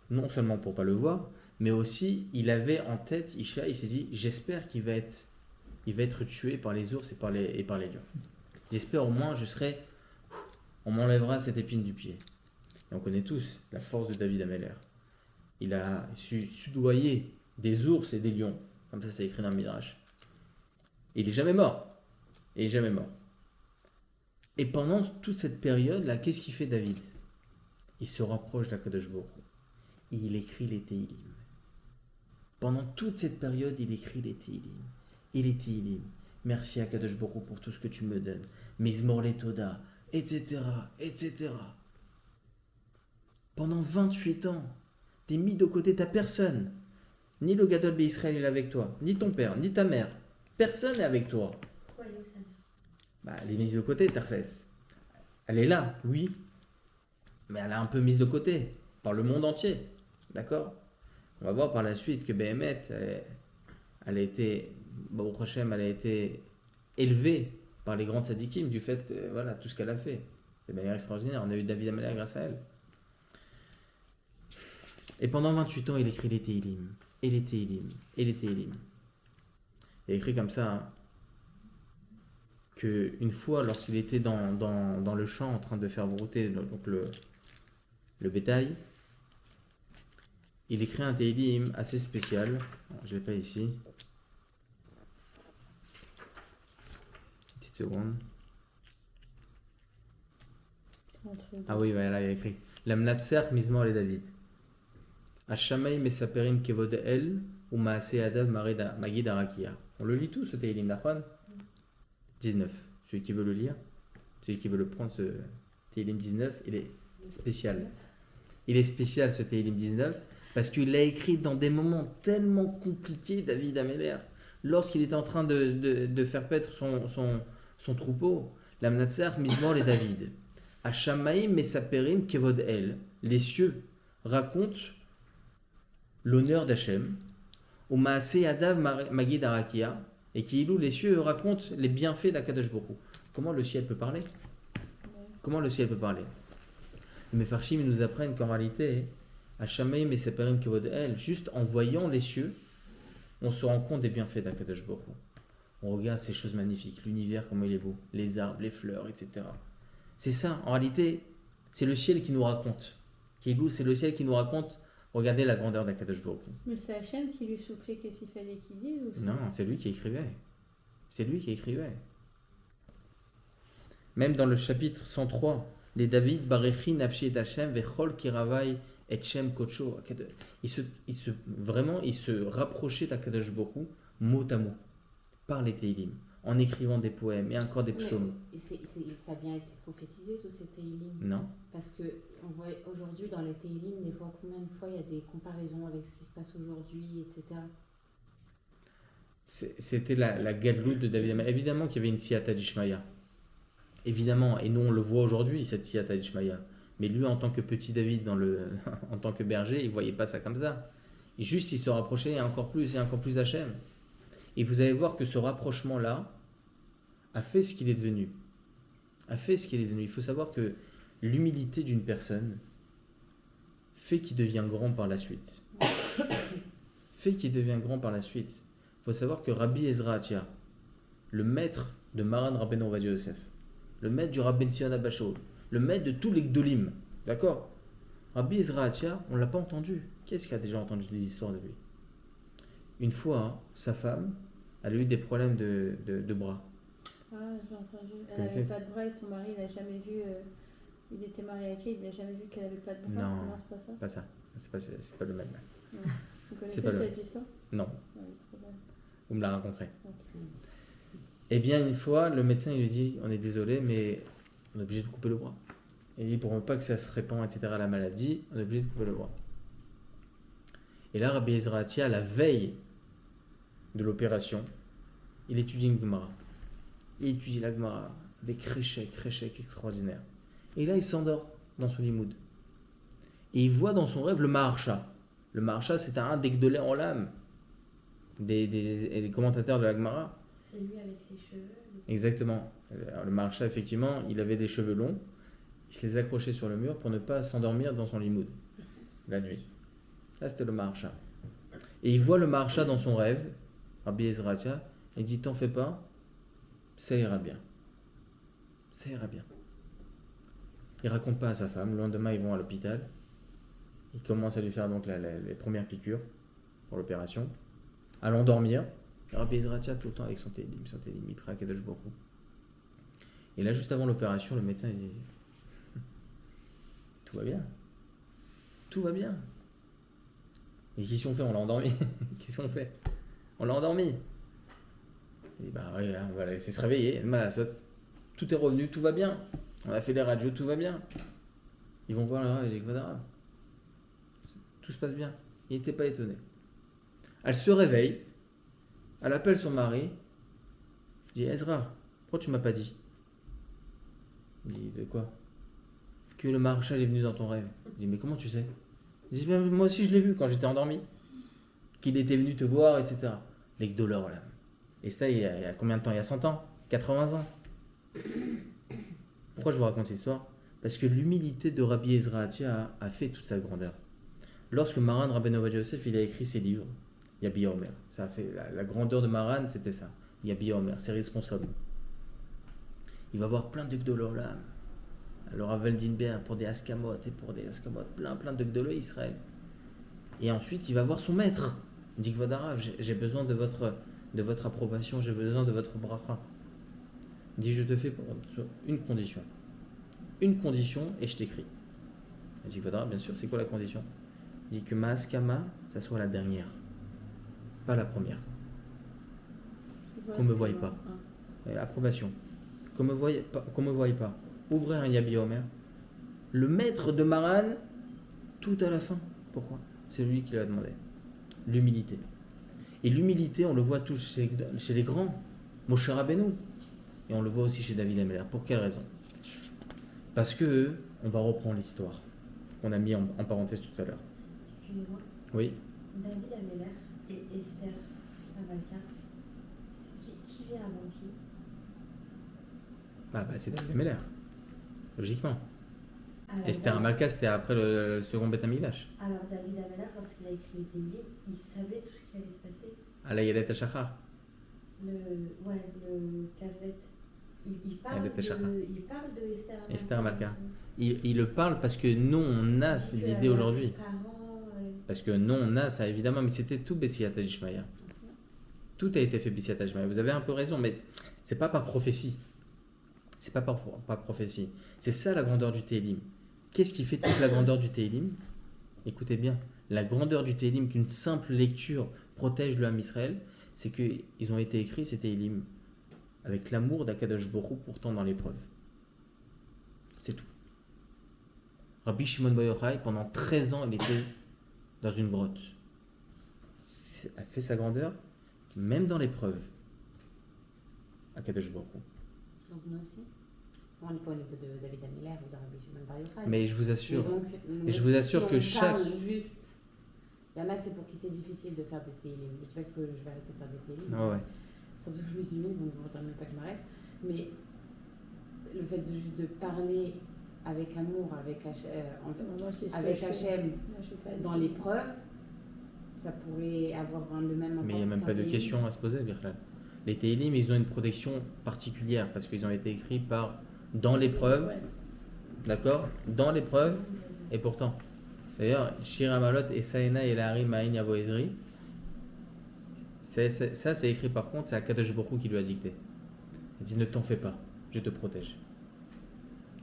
Non seulement pour pas le voir, mais aussi il avait en tête, Ishaï, il s'est dit, j'espère qu'il va être tué par les ours et par les lions. J'espère au moins, on m'enlèvera cette épine du pied. Et on connaît tous la force de David Ameller. Il a su soudoyer des ours et des lions, comme ça c'est écrit dans le Midrash. Et il est jamais mort. Et pendant toute cette période-là, qu'est-ce qu'il fait David? Il se rapproche d'Akadosh Baruch Hu. Et il écrit les Tehillim. Pendant toute cette période, il écrit les Tehillim. Et les Tehillim. Merci à Kadosh Baruch Hu pour tout ce que tu me donnes. Mizmor le Toda, etc., etc. Pendant 28 ans, t'es mis de côté, t'as personne. Ni le Gadol Israël est avec toi, ni ton père, ni ta mère. Personne n'est avec toi. Pourquoi Youssef? Elle est mise de côté, Tachles. Elle est là, oui. Mais elle est un peu mise de côté par le monde entier. D'accord? On va voir par la suite que Béhémet, elle a été, Baruch Hashem, elle a été élevée par les grands tzadikim du fait, voilà, tout ce qu'elle a fait. De manière extraordinaire. On a eu David Amalek grâce à elle. Et pendant 28 ans, il écrit les Tehillim, et les Tehillim, et les Tehillim. Il a écrit comme ça, hein, qu'une fois, lorsqu'il était dans le champ en train de faire brouter donc le bétail, il écrit un Tehillim assez spécial. Je ne l'ai pas ici. Une petite seconde. Ah oui, voilà, il a écrit Lamnatser Mizmor le David. Hashamay Mesaperim Kevod El ou Maase Adav Magid Arakia. On le lit tout ce Tehillim d'Achron 19. Celui qui veut le lire, celui qui veut le prendre, ce Tehillim 19, il est spécial. Il est spécial ce Tehillim 19 parce qu'il l'a écrit dans des moments tellement compliqués, David Améler, lorsqu'il était en train de faire paître son troupeau. Lamnatser Mizmor le David. Hashamay Mesaperim Kevod El. Les cieux racontent l'honneur d'Hachem, au Maaseh Adav Magid Arakia, et qui loue les cieux racontent les bienfaits d'Akadosh Baruch Hu. Comment le ciel peut parler? Comment le ciel peut parler? Les Mefarshim nous apprennent qu'en réalité, Hashamay Mesaperim Kevod El, juste en voyant les cieux, on se rend compte des bienfaits d'Akadosh Baruch Hu. On regarde ces choses magnifiques, l'univers, comment il est beau, les arbres, les fleurs, etc. C'est ça, en réalité, c'est le ciel qui nous raconte. Keilou, c'est le ciel qui nous raconte. Regardez la grandeur d'Akadosh Baruch Hu. Mais c'est Hachem qui lui soufflait qu'est-ce qu'il fallait qu'il dise ou Non, c'est lui qui écrivait. C'est lui qui écrivait. Même dans le chapitre 103, les David, Barechi, Nafshi et Hachem, Vechol, Kiravai, et Shem, Kocho. Il se rapprochait d'Akadosh Baruch Hu, mot à mot, par les Tehillim, en écrivant des poèmes et encore des psaumes. Ça a bien été prophétisé, tous ces Tehillim. Non. Parce que on voit aujourd'hui dans les Tehillim, des fois, combien de fois il y a des comparaisons avec ce qui se passe aujourd'hui, etc. C'était la Gadlout de David Amalek. Évidemment qu'il y avait une Siyata d'Ishmaïa. Évidemment, et nous on le voit aujourd'hui, cette Siyata d'Ishmaïa. Mais lui, en tant que petit David, en tant que berger, il ne voyait pas ça comme ça. Et juste, il se rapprochait encore plus d'Hachem. Et vous allez voir que ce rapprochement-là a fait ce qu'il est devenu. Il faut savoir que l'humilité d'une personne fait qu'il devient grand par la suite. Il faut savoir que Rabbi Ezra Atia, le maître de Maran Rabbeinu Ovadia Yosef, le maître du Rabben Sion Abba-Shaul, le maître de tous les Gdolim, d'accord? Rabbi Ezra Atia, on ne l'a pas entendu. Qui est-ce qui a déjà entendu des histoires de lui? Une fois, sa femme, elle a eu des problèmes de bras. Ah, j'ai entendu. Elle n'avait pas de bras et son mari, il n'a jamais vu. Il était marié avec elle, il n'a jamais vu qu'elle n'avait pas de bras. Non, c'est pas ça. Pas ça. C'est pas le même. Non. Vous C'est connaissez pas le- cette histoire? Non, Ouais, trop bien. vous me la raconterez. Ok. Eh bien, une fois, le médecin il lui dit, on est désolé, mais on est obligé de couper le bras. Et il dit, pour pas que ça se répande, etc., la maladie, on est obligé de couper le bras. Et là, Rabbi Ezra Atia, la veille de l'opération, il étudie une Gemara. Il étudie la Gemara avec créchec extraordinaire. Et là, il s'endort dans son limoud. Et il voit dans son rêve le Maharsha. Le Maharsha, c'est un des Gdolé en l'âme, des commentateurs de la Gemara. C'est lui avec les cheveux. Exactement. Alors, le Maharsha, effectivement, il avait des cheveux longs. Il se les accrochait sur le mur pour ne pas s'endormir dans son limoud la nuit. Là, c'était le Maharsha. Et il voit le Maharsha dans son rêve, Rabbi Ezra Atia, et il dit, t'en fais pas, ça ira bien. Ça ira bien. Il raconte pas à sa femme. Le lendemain, ils vont à l'hôpital. Il commence à lui faire donc les premières piqûres pour l'opération. À l'endormir, Rabbi Ezra Atia tout le temps avec son télim, il prie à Kadosh Baruch Hu. Et là, juste avant l'opération, le médecin il dit, tout va bien. Tout va bien. Et qu'est-ce qu'on fait? On l'a endormi. Qu'est-ce qu'on fait? On l'a endormi. Il dit, bah oui, on va la laisser se réveiller. Voilà, tout est revenu, tout va bien. On a fait les radios, tout va bien. Ils vont voir le rêve, tout se passe bien. Il n'était pas étonné. Elle se réveille. Elle appelle son mari. Elle dit, Ezra, pourquoi tu m'as pas dit? Il dit, de quoi? Que le Maharsha est venu dans ton rêve. Il dit, mais comment tu sais? Il dit, moi aussi je l'ai vu quand j'étais endormi. qu'il était venu te voir, etc. Les Gdolor Olam. Et ça, il y a combien de temps? Il y a 100 ans? 80 ans? Pourquoi je vous raconte cette histoire? Parce que l'humilité de Rabbi Ezra Hattia a fait toute sa grandeur. Lorsque Maran Rabbeinu Ovadia Yosef il a écrit ses livres, Yabi Omer, ça a fait la grandeur de Maran, c'était ça. Yabi Omer, c'est responsable. Il va voir plein de Gdolor Olam. Alors à Veldinberg pour des Askamot et pour des Askamot, plein de Gdolor Israël. Et ensuite, il va voir son maître. Il dit Kvod Harav, j'ai besoin de votre approbation, j'ai besoin de votre bracha. Il dit, je te fais pour une condition. Une condition et je t'écris. Il dit, Kvod Harav, bien sûr, c'est quoi la condition? Il dit que ma askama, ça soit la dernière, pas la première. Qu'on me voie pas. Approbation. Qu'on me voie pas. Ouvrez un Yabi Omer. Le maître de Maran, tout à la fin. Pourquoi? C'est lui qui l'a demandé. L'humilité. Et l'humilité, on le voit tous chez les grands. Moshe Rabbeinu. Et on le voit aussi chez David Ameller. Pour quelle raison? Parce que, on va reprendre l'histoire qu'on a mis en parenthèse tout à l'heure. Excusez-moi. Oui. David Ameller et Esther Amalka, qui vient avant qui? C'est David Ameller. Logiquement. Alors, Esther Amalka, c'était après le second Beth Amikdash. Alors David Ameller, lorsqu'il a écrit les Télim, il savait tout ce qui allait se passer. Alayelet Hashachar. Le Kavet, il parle Yalet Hashachar. de Esther Amalka. Esther Amalka. Il le parle parce que nous, on a l'idée aujourd'hui. Parce que nous, on a ça, évidemment, mais c'était tout Bessiyata Dishmaya. Tout a été fait Bessiyata Dishmaya. Vous avez un peu raison, mais c'est pas par prophétie. C'est pas par prophétie. C'est ça la grandeur du Télim. Qu'est-ce qui fait toute la grandeur du Télim? Écoutez bien, la grandeur du Télim, qu'une simple lecture protège le Ham Israël, c'est qu'ils ont été écrits, ces Télim, avec l'amour d'Akadosh Baruch Hu pourtant dans l'épreuve. C'est tout. Rabbi Shimon Bar Yochai, pendant 13 ans, il était dans une grotte. A fait sa grandeur, même dans l'épreuve. Akadosh Baruch Hu. Donc nous aussi. On n'est pas au niveau de David Ameller ou de Rabbi Shimon Bar Yochai. Mais je vous assure, Mais donc, et je vous assure si que on chaque... parle juste, il y en a, c'est pour qui c'est difficile de faire des télim. Je dis pas que je vais arrêter de faire des télim. Ah ouais. Surtout que je me suis mise, donc je ne voudrais même pas que je m'arrête. Mais le fait juste de parler avec amour, avec Hachem dans l'épreuve, ça pourrait avoir le même impact. Mais il n'y a même pas de Télim. question à se poser, Birlal. Les Télim, ils ont une protection particulière parce qu'ils ont été écrits dans l'épreuve, d'accord? Dans l'épreuve, et pourtant. D'ailleurs, Shir Amalot et Saena et Lahari Ma'in Yavo Ezri, ça c'est écrit par contre, c'est Akadosh Baruch Hu qui lui a dicté. Il dit ne t'en fais pas, je te protège.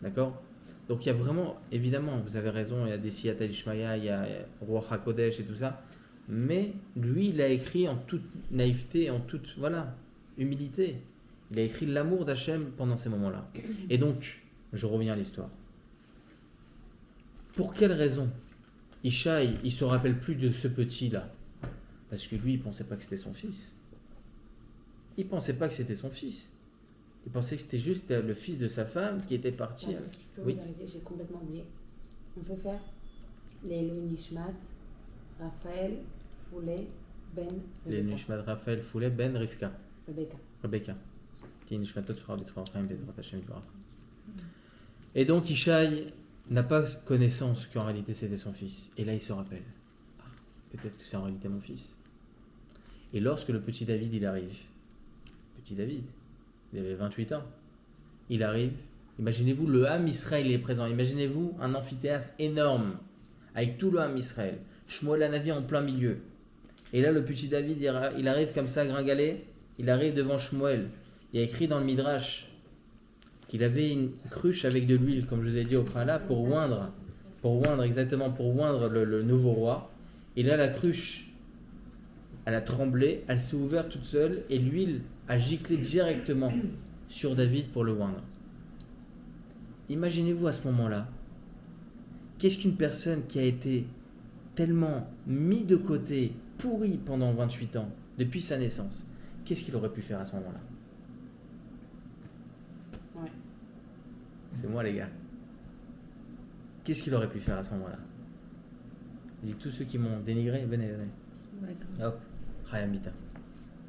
D'accord? Donc il y a vraiment, évidemment, vous avez raison, il y a des Siyata Ishmaya, il y a Ruach HaKodesh et tout ça, mais lui il a écrit en toute naïveté, en toute humilité. Il a écrit l'amour d'Hachem pendant ces moments-là. Et donc, je reviens à l'histoire. Pour quelle raison Ishaï, il se rappelle plus de ce petit-là? Parce que lui, il pensait pas que c'était son fils. Il pensait pas que c'était son fils. Il pensait que c'était juste le fils de sa femme qui était parti. Je peux Oui. vous arrêter, j'ai complètement oublié. On peut faire les Elohim Nishmat, Raphaël, Foulet, Ben, Les Rebecca. Nishmat Raphaël Foulet Ben Rivka. Rebecca. Qui est Nishmatot Torah B'Tzvah Chaim Bezrat Hashem Yitbarach. Et donc Ishaï n'a pas connaissance qu'en réalité c'était son fils. Et là il se rappelle. Ah, peut-être que c'est en réalité mon fils. Et lorsque le petit David il arrive, petit David, il avait 28 ans, il arrive, imaginez-vous le Ham Israël est présent, imaginez-vous un amphithéâtre énorme avec tout le Ham Israël, Shmuel Hanavi en plein milieu. Et là le petit David il arrive comme ça gringalé, il arrive devant Shmuel. Il y a écrit dans le Midrash qu'il avait une cruche avec de l'huile, comme je vous ai dit au préalable, pour oindre le nouveau roi. Et là, la cruche, elle a tremblé, elle s'est ouverte toute seule, et l'huile a giclé directement sur David pour le oindre. Imaginez-vous à ce moment-là, qu'est-ce qu'une personne qui a été tellement mis de côté, pourri pendant 28 ans, depuis sa naissance, qu'est-ce qu'il aurait pu faire à ce moment-là? C'est moi les gars. Qu'est-ce qu'il aurait pu faire à ce moment-là? Il dit tous ceux qui m'ont dénigré, venez. D'accord. Hop, Hayamita.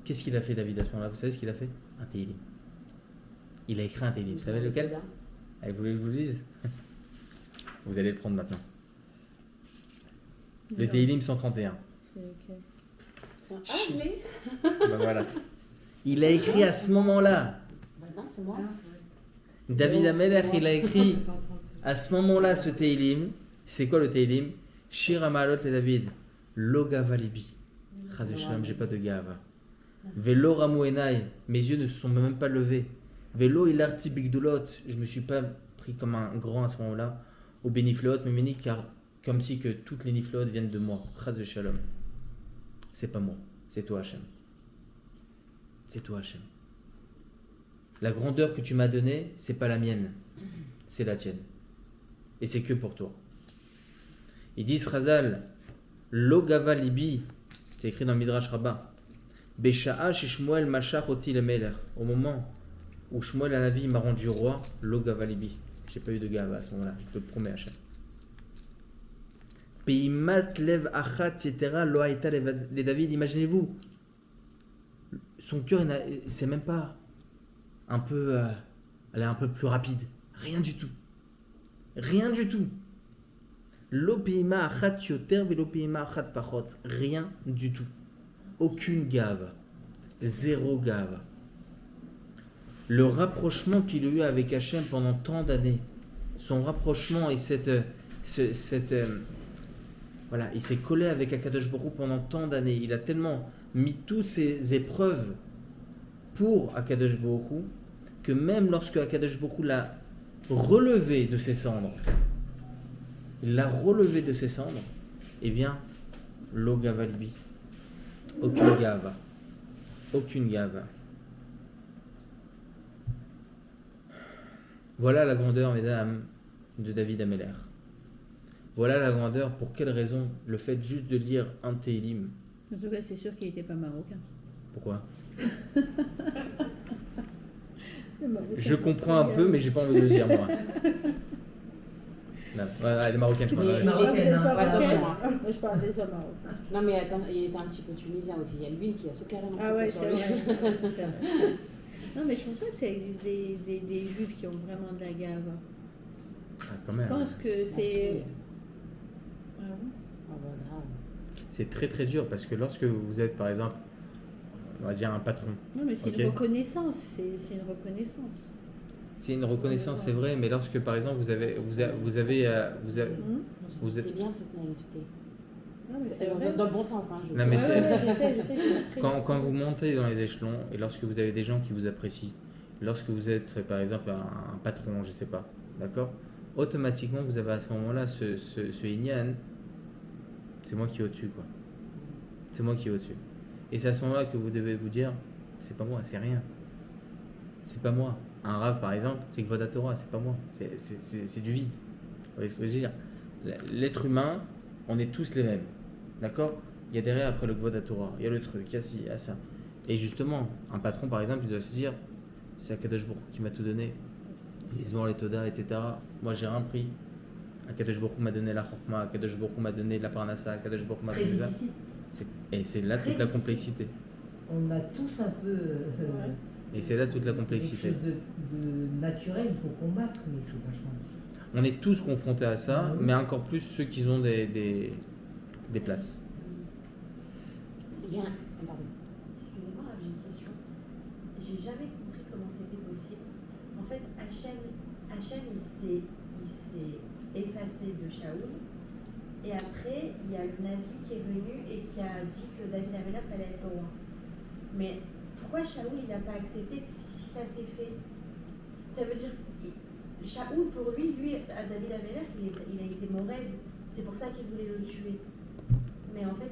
Qu'est-ce qu'il a fait David à ce moment-là? Vous savez ce qu'il a fait? Un Tehillim. Il a écrit un Tehillim. Vous savez lequel? Vous voulez que je vous le dise? Vous allez le prendre maintenant. Le Tehillim 131. C'est lequel? Ah, je l'ai. Ben voilà. Il a écrit à ce moment-là. Bah non, c'est moi. Ah, c'est vrai. David Amelech, il a écrit 136. à ce moment-là ce Tehillim. C'est quoi le Tehillim? Shir Amalot le David. Lo gava libi. Chas v'shalom, j'ai pas de gava. Velo ramu enai. Mes yeux ne se sont même pas levés. Velo ilarti bigdulot. Je me suis pas pris comme un grand à ce moment-là. Au bénifleot, mais méni, car comme si que toutes les nifleot viennent de moi. Chas v'shalom. C'est pas moi, c'est toi Hachem. C'est toi Hachem. La grandeur que tu m'as donnée, c'est pas la mienne, c'est la tienne. Et c'est que pour toi. Ils disent Chazal, Lo gava libi, c'est écrit dans le Midrash Rabbah. Besha'a shishmuel mashach oti le melech. Au moment où Shmuel la vie m'a rendu roi, Lo gava libi. J'ai pas eu de gava à ce moment-là, je te le promets Hachem. Peimat lev achat, etc. Lo haïta les David. Imaginez-vous, son cœur, c'est même pas un peu, elle est un peu plus rapide. Rien du tout. Rien du tout. Lo peima achat yoter ve lo peima achat pachot. Rien du tout. Aucune gave. Zéro gave. Le rapprochement qu'il a eu avec Hachem pendant tant d'années, son rapprochement et voilà, il s'est collé avec Akadosh Baruch Hu pendant tant d'années. Il a tellement mis toutes ses épreuves pour Akadosh Baruch Hu que même lorsque Akadosh Baruch Hu l'a relevé de ses cendres, eh bien, lo gava libi. Aucune gava. Aucune gava. Voilà la grandeur, mesdames, de David Amelech. Voilà la grandeur. Pour quelle raison? Le fait juste de lire un Tehillim. En tout cas, c'est sûr qu'il n'était pas marocain. Pourquoi? Le Marocain, Je comprends un peu, mais j'ai pas envie de le dire, moi. Non, elle est marocaine, je crois. Mais- Ouais. Marocaine, hein. Attention, hein. Moi, je parle des hommes marocains. Non, mais attends, il était un petit peu tunisien aussi. Il y a l'huile qui a carrément Ah sauté ouais, sur c'est lui. vrai. C'est vrai. Non, mais je pense pas que ça existe des juifs qui ont vraiment de la gave. Ah, quand Je même. pense que c'est. si. Ah bon? Ah bah grave. C'est très très dur parce que lorsque vous êtes, par exemple, on va dire un patron, Non, mais c'est Ok. une reconnaissance. C'est une reconnaissance. c'est une reconnaissance, c'est vrai, mais lorsque par exemple vous avez Mhm. Vous êtes- C'est bien cette naïveté. Non, mais c'est C'est vrai. dans le bon sens. Hein, je Non, mais Ouais, c'est- ouais, je sais, j'ai compris. quand vous montez dans les échelons et lorsque vous avez des gens qui vous apprécient, lorsque vous êtes par exemple un patron, je sais pas, d'accord, automatiquement vous avez à ce moment-là ce Inyan, c'est moi qui est au-dessus, quoi. C'est moi qui est au-dessus. Et c'est à ce moment-là que vous devez vous dire, c'est pas moi, c'est rien. C'est pas moi. Un rave, par exemple, c'est que Voda Torah, c'est pas moi. C'est du vide. Vous voyez ce que je veux dire? L'être humain, on est tous les mêmes. D'accord? Il y a derrière, après le Voda Torah, il y a le truc, il y a ci, il y a ça. Et justement, un patron, par exemple, il doit se dire, c'est Akadosh Baruch Hu qui m'a tout donné. Ismor les Toda, etc. Moi, j'ai rien pris. Akadosh Baruch Hu m'a donné la Chokma, Akadosh Baruch Hu m'a donné la Parnassa, Akadosh Baruch Hu m'a Très donné ça. difficile. Et c'est là Très toute la difficile. complexité. On a tous un peu. Et c'est là toute la c'est complexité. quelque chose de naturel, il faut combattre, mais c'est vachement difficile. On est tous confrontés à ça, Ah oui. mais encore plus ceux qui ont des places. Il y a un- pardon. Excusez-moi, j'ai une question. J'ai jamais compris comment c'était possible. En fait, Hachem il s'est effacé de Shaoul. Et après, il y a le Navi qui est venu et qui a dit que David Amelech, ça allait être le roi. Mais pourquoi Shaoul, il n'a pas accepté si ça s'est fait? Ça veut dire que Shaoul, pour lui, à David Amelech, il a été Mored. C'est pour ça qu'il voulait le tuer. Mais en fait,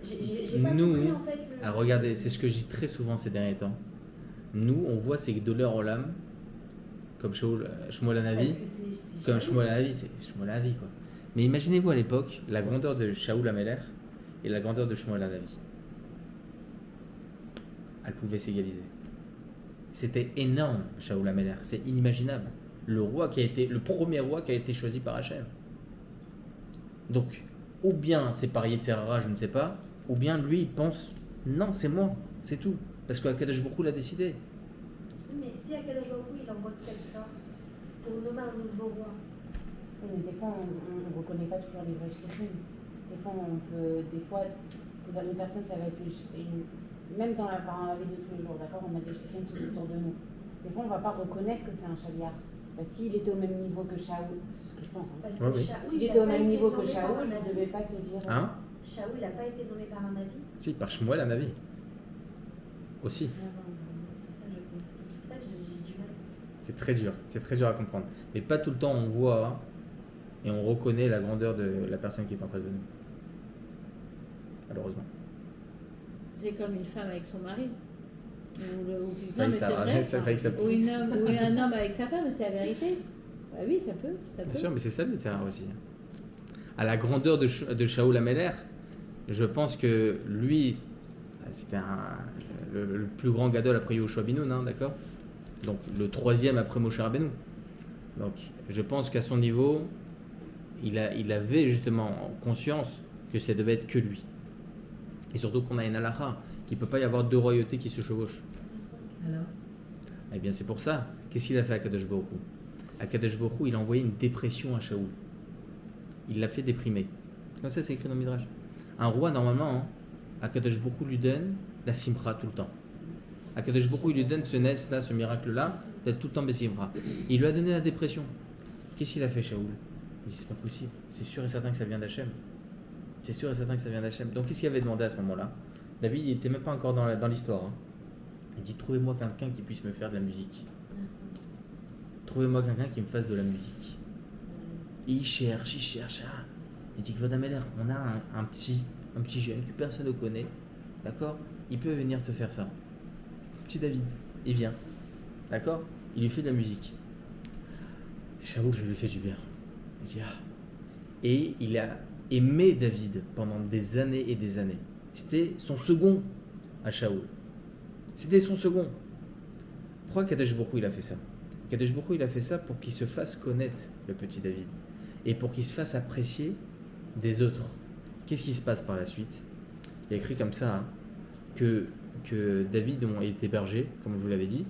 j'ai pas Nous, compris en fait le... Ah, regardez, c'est ce que je dis très souvent ces derniers temps. Nous, on voit ces douleurs en l'âme, comme Shmuel Hanavi, Parce que c'est comme Shaoul. Shmuel Hanavi, c'est Shmuel Hanavi, quoi. Mais imaginez-vous à l'époque la grandeur de Shaoul Amelech et la grandeur de Shmuel Hanavi. Elles pouvaient s'égaliser. C'était énorme, Shaoul Amelech, c'est inimaginable. Le premier roi qui a été choisi par Hachem. Donc, ou bien c'est par Yetzirah, je ne sais pas, ou bien lui il pense non, c'est moi, c'est tout. Parce que Akadosh Baruch Hu l'a décidé. Mais si Akadosh Baruch Hu, il envoie quelqu'un pour nommer un nouveau roi, Oui, mais des fois, on ne reconnaît pas toujours les vrais shlichim. Des fois, c'est-à-dire une personne, ça va être même dans la vie de tous les jours, d'accord, on a des shlichim tout autour de nous. Des fois, on ne va pas reconnaître que c'est un chaliar. Bah, s'il était au même niveau que Shaoul, c'est ce que je pense. Hein. parce que Oui. Shaoul, S'il il était a au pas même été niveau que nommé par Shaoul, un il ne avis. devait pas se dire. Hein? Shaoul n'a pas été nommé par un avis. Si, par Shmuel à Navi. Aussi. Non, c'est ça que j'ai du mal. C'est très dur à comprendre. Mais pas tout le temps on voit et on reconnaît la grandeur de la personne qui est en face de nous. Malheureusement. C'est comme une femme avec son mari. Ou Failli mais ça- c'est vrai. ça failli que ça Ou, pousse. ou un homme avec sa femme, c'est la vérité. Bah oui, ça peut. Bien sûr, mais c'est ça le terrain aussi. À la grandeur de Shaoul Améler, je pense que lui, c'était le plus grand gadol après Yoshua Binoun, hein, d'accord? Donc le troisième après Moshe Rabbeinu. Donc je pense qu'à son niveau, il avait justement conscience que ça devait être que lui. Et surtout qu'on a une halakha, qu'il ne peut pas y avoir deux royautés qui se chevauchent. Alors Eh bien c'est pour ça. Qu'est-ce qu'il a fait à Kadosh Baruch Hu? Akadosh Baruch Hu, il a envoyé une dépression à Shaoul. Il l'a fait déprimer. Comme ça, c'est écrit dans le Midrash. Un roi, normalement, hein, Akadosh Baruch Hu lui donne la simra tout le temps. Akadosh Baruch Hu, il lui donne ce nes-là, ce miracle-là, d'être tout le temps besimra. Il lui a donné la dépression. Qu'est-ce qu'il a fait, Shaoul? Il dit, c'est pas possible. C'est sûr et certain que ça vient d'Hachem. C'est sûr et certain que ça vient d'Hachem. Donc, qu'est-ce qu'il avait demandé à ce moment-là? David, il n'était même pas encore dans l'histoire. Hein. Il dit, trouvez-moi quelqu'un qui puisse me faire de la musique. Trouvez-moi quelqu'un qui me fasse de la musique. Et il cherche. Il dit que Vodameler, on a un petit jeune que personne ne connaît, d'accord? Il peut venir te faire ça. Petit David, il vient, d'accord? Il lui fait de la musique. Shaoul, je lui fais du bien. Il dit ah. Et il a aimé David pendant des années et des années. C'était son second à Shaoul. C'était son second. Pourquoi Kadosh Baruch Hu il a fait ça? Kadosh Baruch Hu il a fait ça pour qu'il se fasse connaître, le petit David, et pour qu'il se fasse apprécier des autres. Qu'est-ce qui se passe par la suite? Il y a écrit comme ça hein, que David était berger, comme je vous l'avais dit,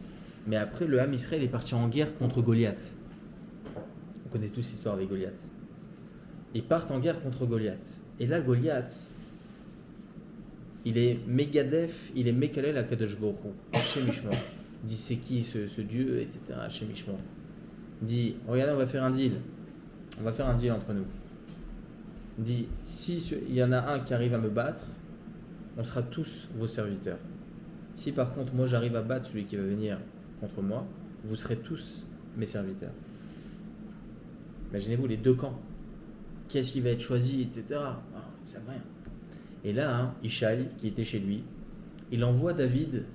mais après le Ham Israël est parti en guerre contre Goliath. On connaît tous l'histoire avec Goliath. Ils partent en guerre contre Goliath. Et là, Goliath, il est Megadef, il est Mekalel à Kadosh Baruch Hu, chez Mishmor. Il dit c'est qui ce Dieu, etc. chez Mishmor. Il dit regardez, on va faire un deal. On va faire un deal entre nous. Il dit si il y en a un qui arrive à me battre, on sera tous vos serviteurs. Si par contre moi j'arrive à battre celui qui va venir contre moi, vous serez tous mes serviteurs. Imaginez-vous les deux camps. Qui est-ce qui va être choisi, etc. Oh, ils savent rien. Et là, hein, Ishaï, qui était chez lui, il envoie David,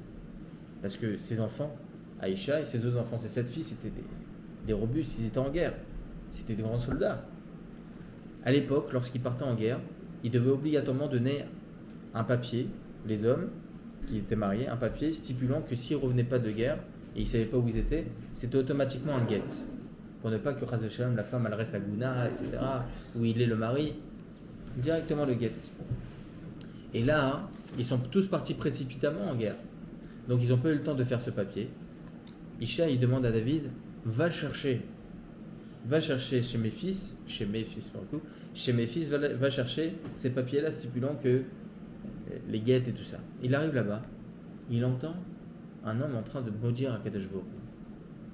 parce que ses enfants, Aïcha et ses deux enfants, ses 7 fils, c'était des robustes, ils étaient en guerre. C'était des grands soldats. À l'époque, lorsqu'ils partaient en guerre, ils devaient obligatoirement donner un papier, les hommes qui étaient mariés, un papier stipulant que s'ils ne revenaient pas de guerre et ils ne savaient pas où ils étaient, c'était automatiquement un guet. Pour ne pas que Chaz v'Shalom, la femme, elle reste à Gouna, etc., où il est le mari, directement le guet. Et là, hein, ils sont tous partis précipitamment en guerre. Donc ils n'ont pas eu le temps de faire ce papier. Isha, il demande à David, va chercher chez mes fils, va chercher ces papiers-là stipulant que les guettes et tout ça. Il arrive là-bas, il entend un homme en train de maudire à Kadosh Baruch Hu.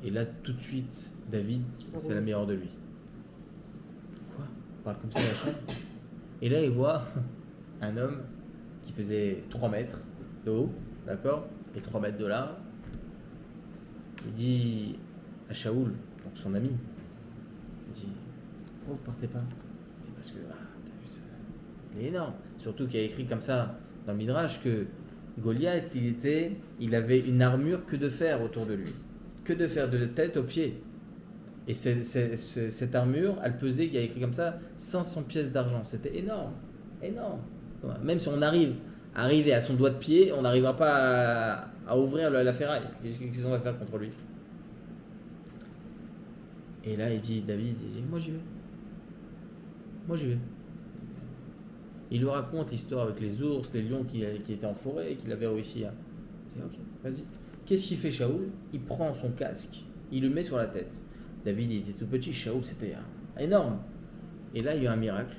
Et là, tout de suite, David, c'est la meilleure de lui. Quoi? On parle comme ça à Hachem. Et là, il voit un homme qui faisait 3 mètres de haut, d'accord? Et 3 mètres de large. Il dit à Shaoul, donc son ami, il dit pourquoi vous partez pas? Il dit parce que t'as vu ça, il est énorme. Surtout qu'il y a écrit comme ça dans le Midrash que Goliath, il avait une armure que de fer autour de lui, que de fer de la tête aux pieds. Et cette armure, elle pesait, il y a écrit comme ça, 500 pièces d'argent. C'était énorme, énorme. Même si on arrivait à son doigt de pied, on n'arrivera pas à ouvrir la ferraille. Qu'est-ce qu'on va faire contre lui? Et là, David, il dit, moi j'y vais. Il lui raconte l'histoire avec les ours, les lions qui étaient en forêt et qu'il avait réussi à... Il dit, ok, vas-y. Qu'est-ce qu'il fait Shaoul? Il prend son casque, il le met sur la tête. David il était tout petit, Shaoul c'était énorme. Et là il y a eu un miracle,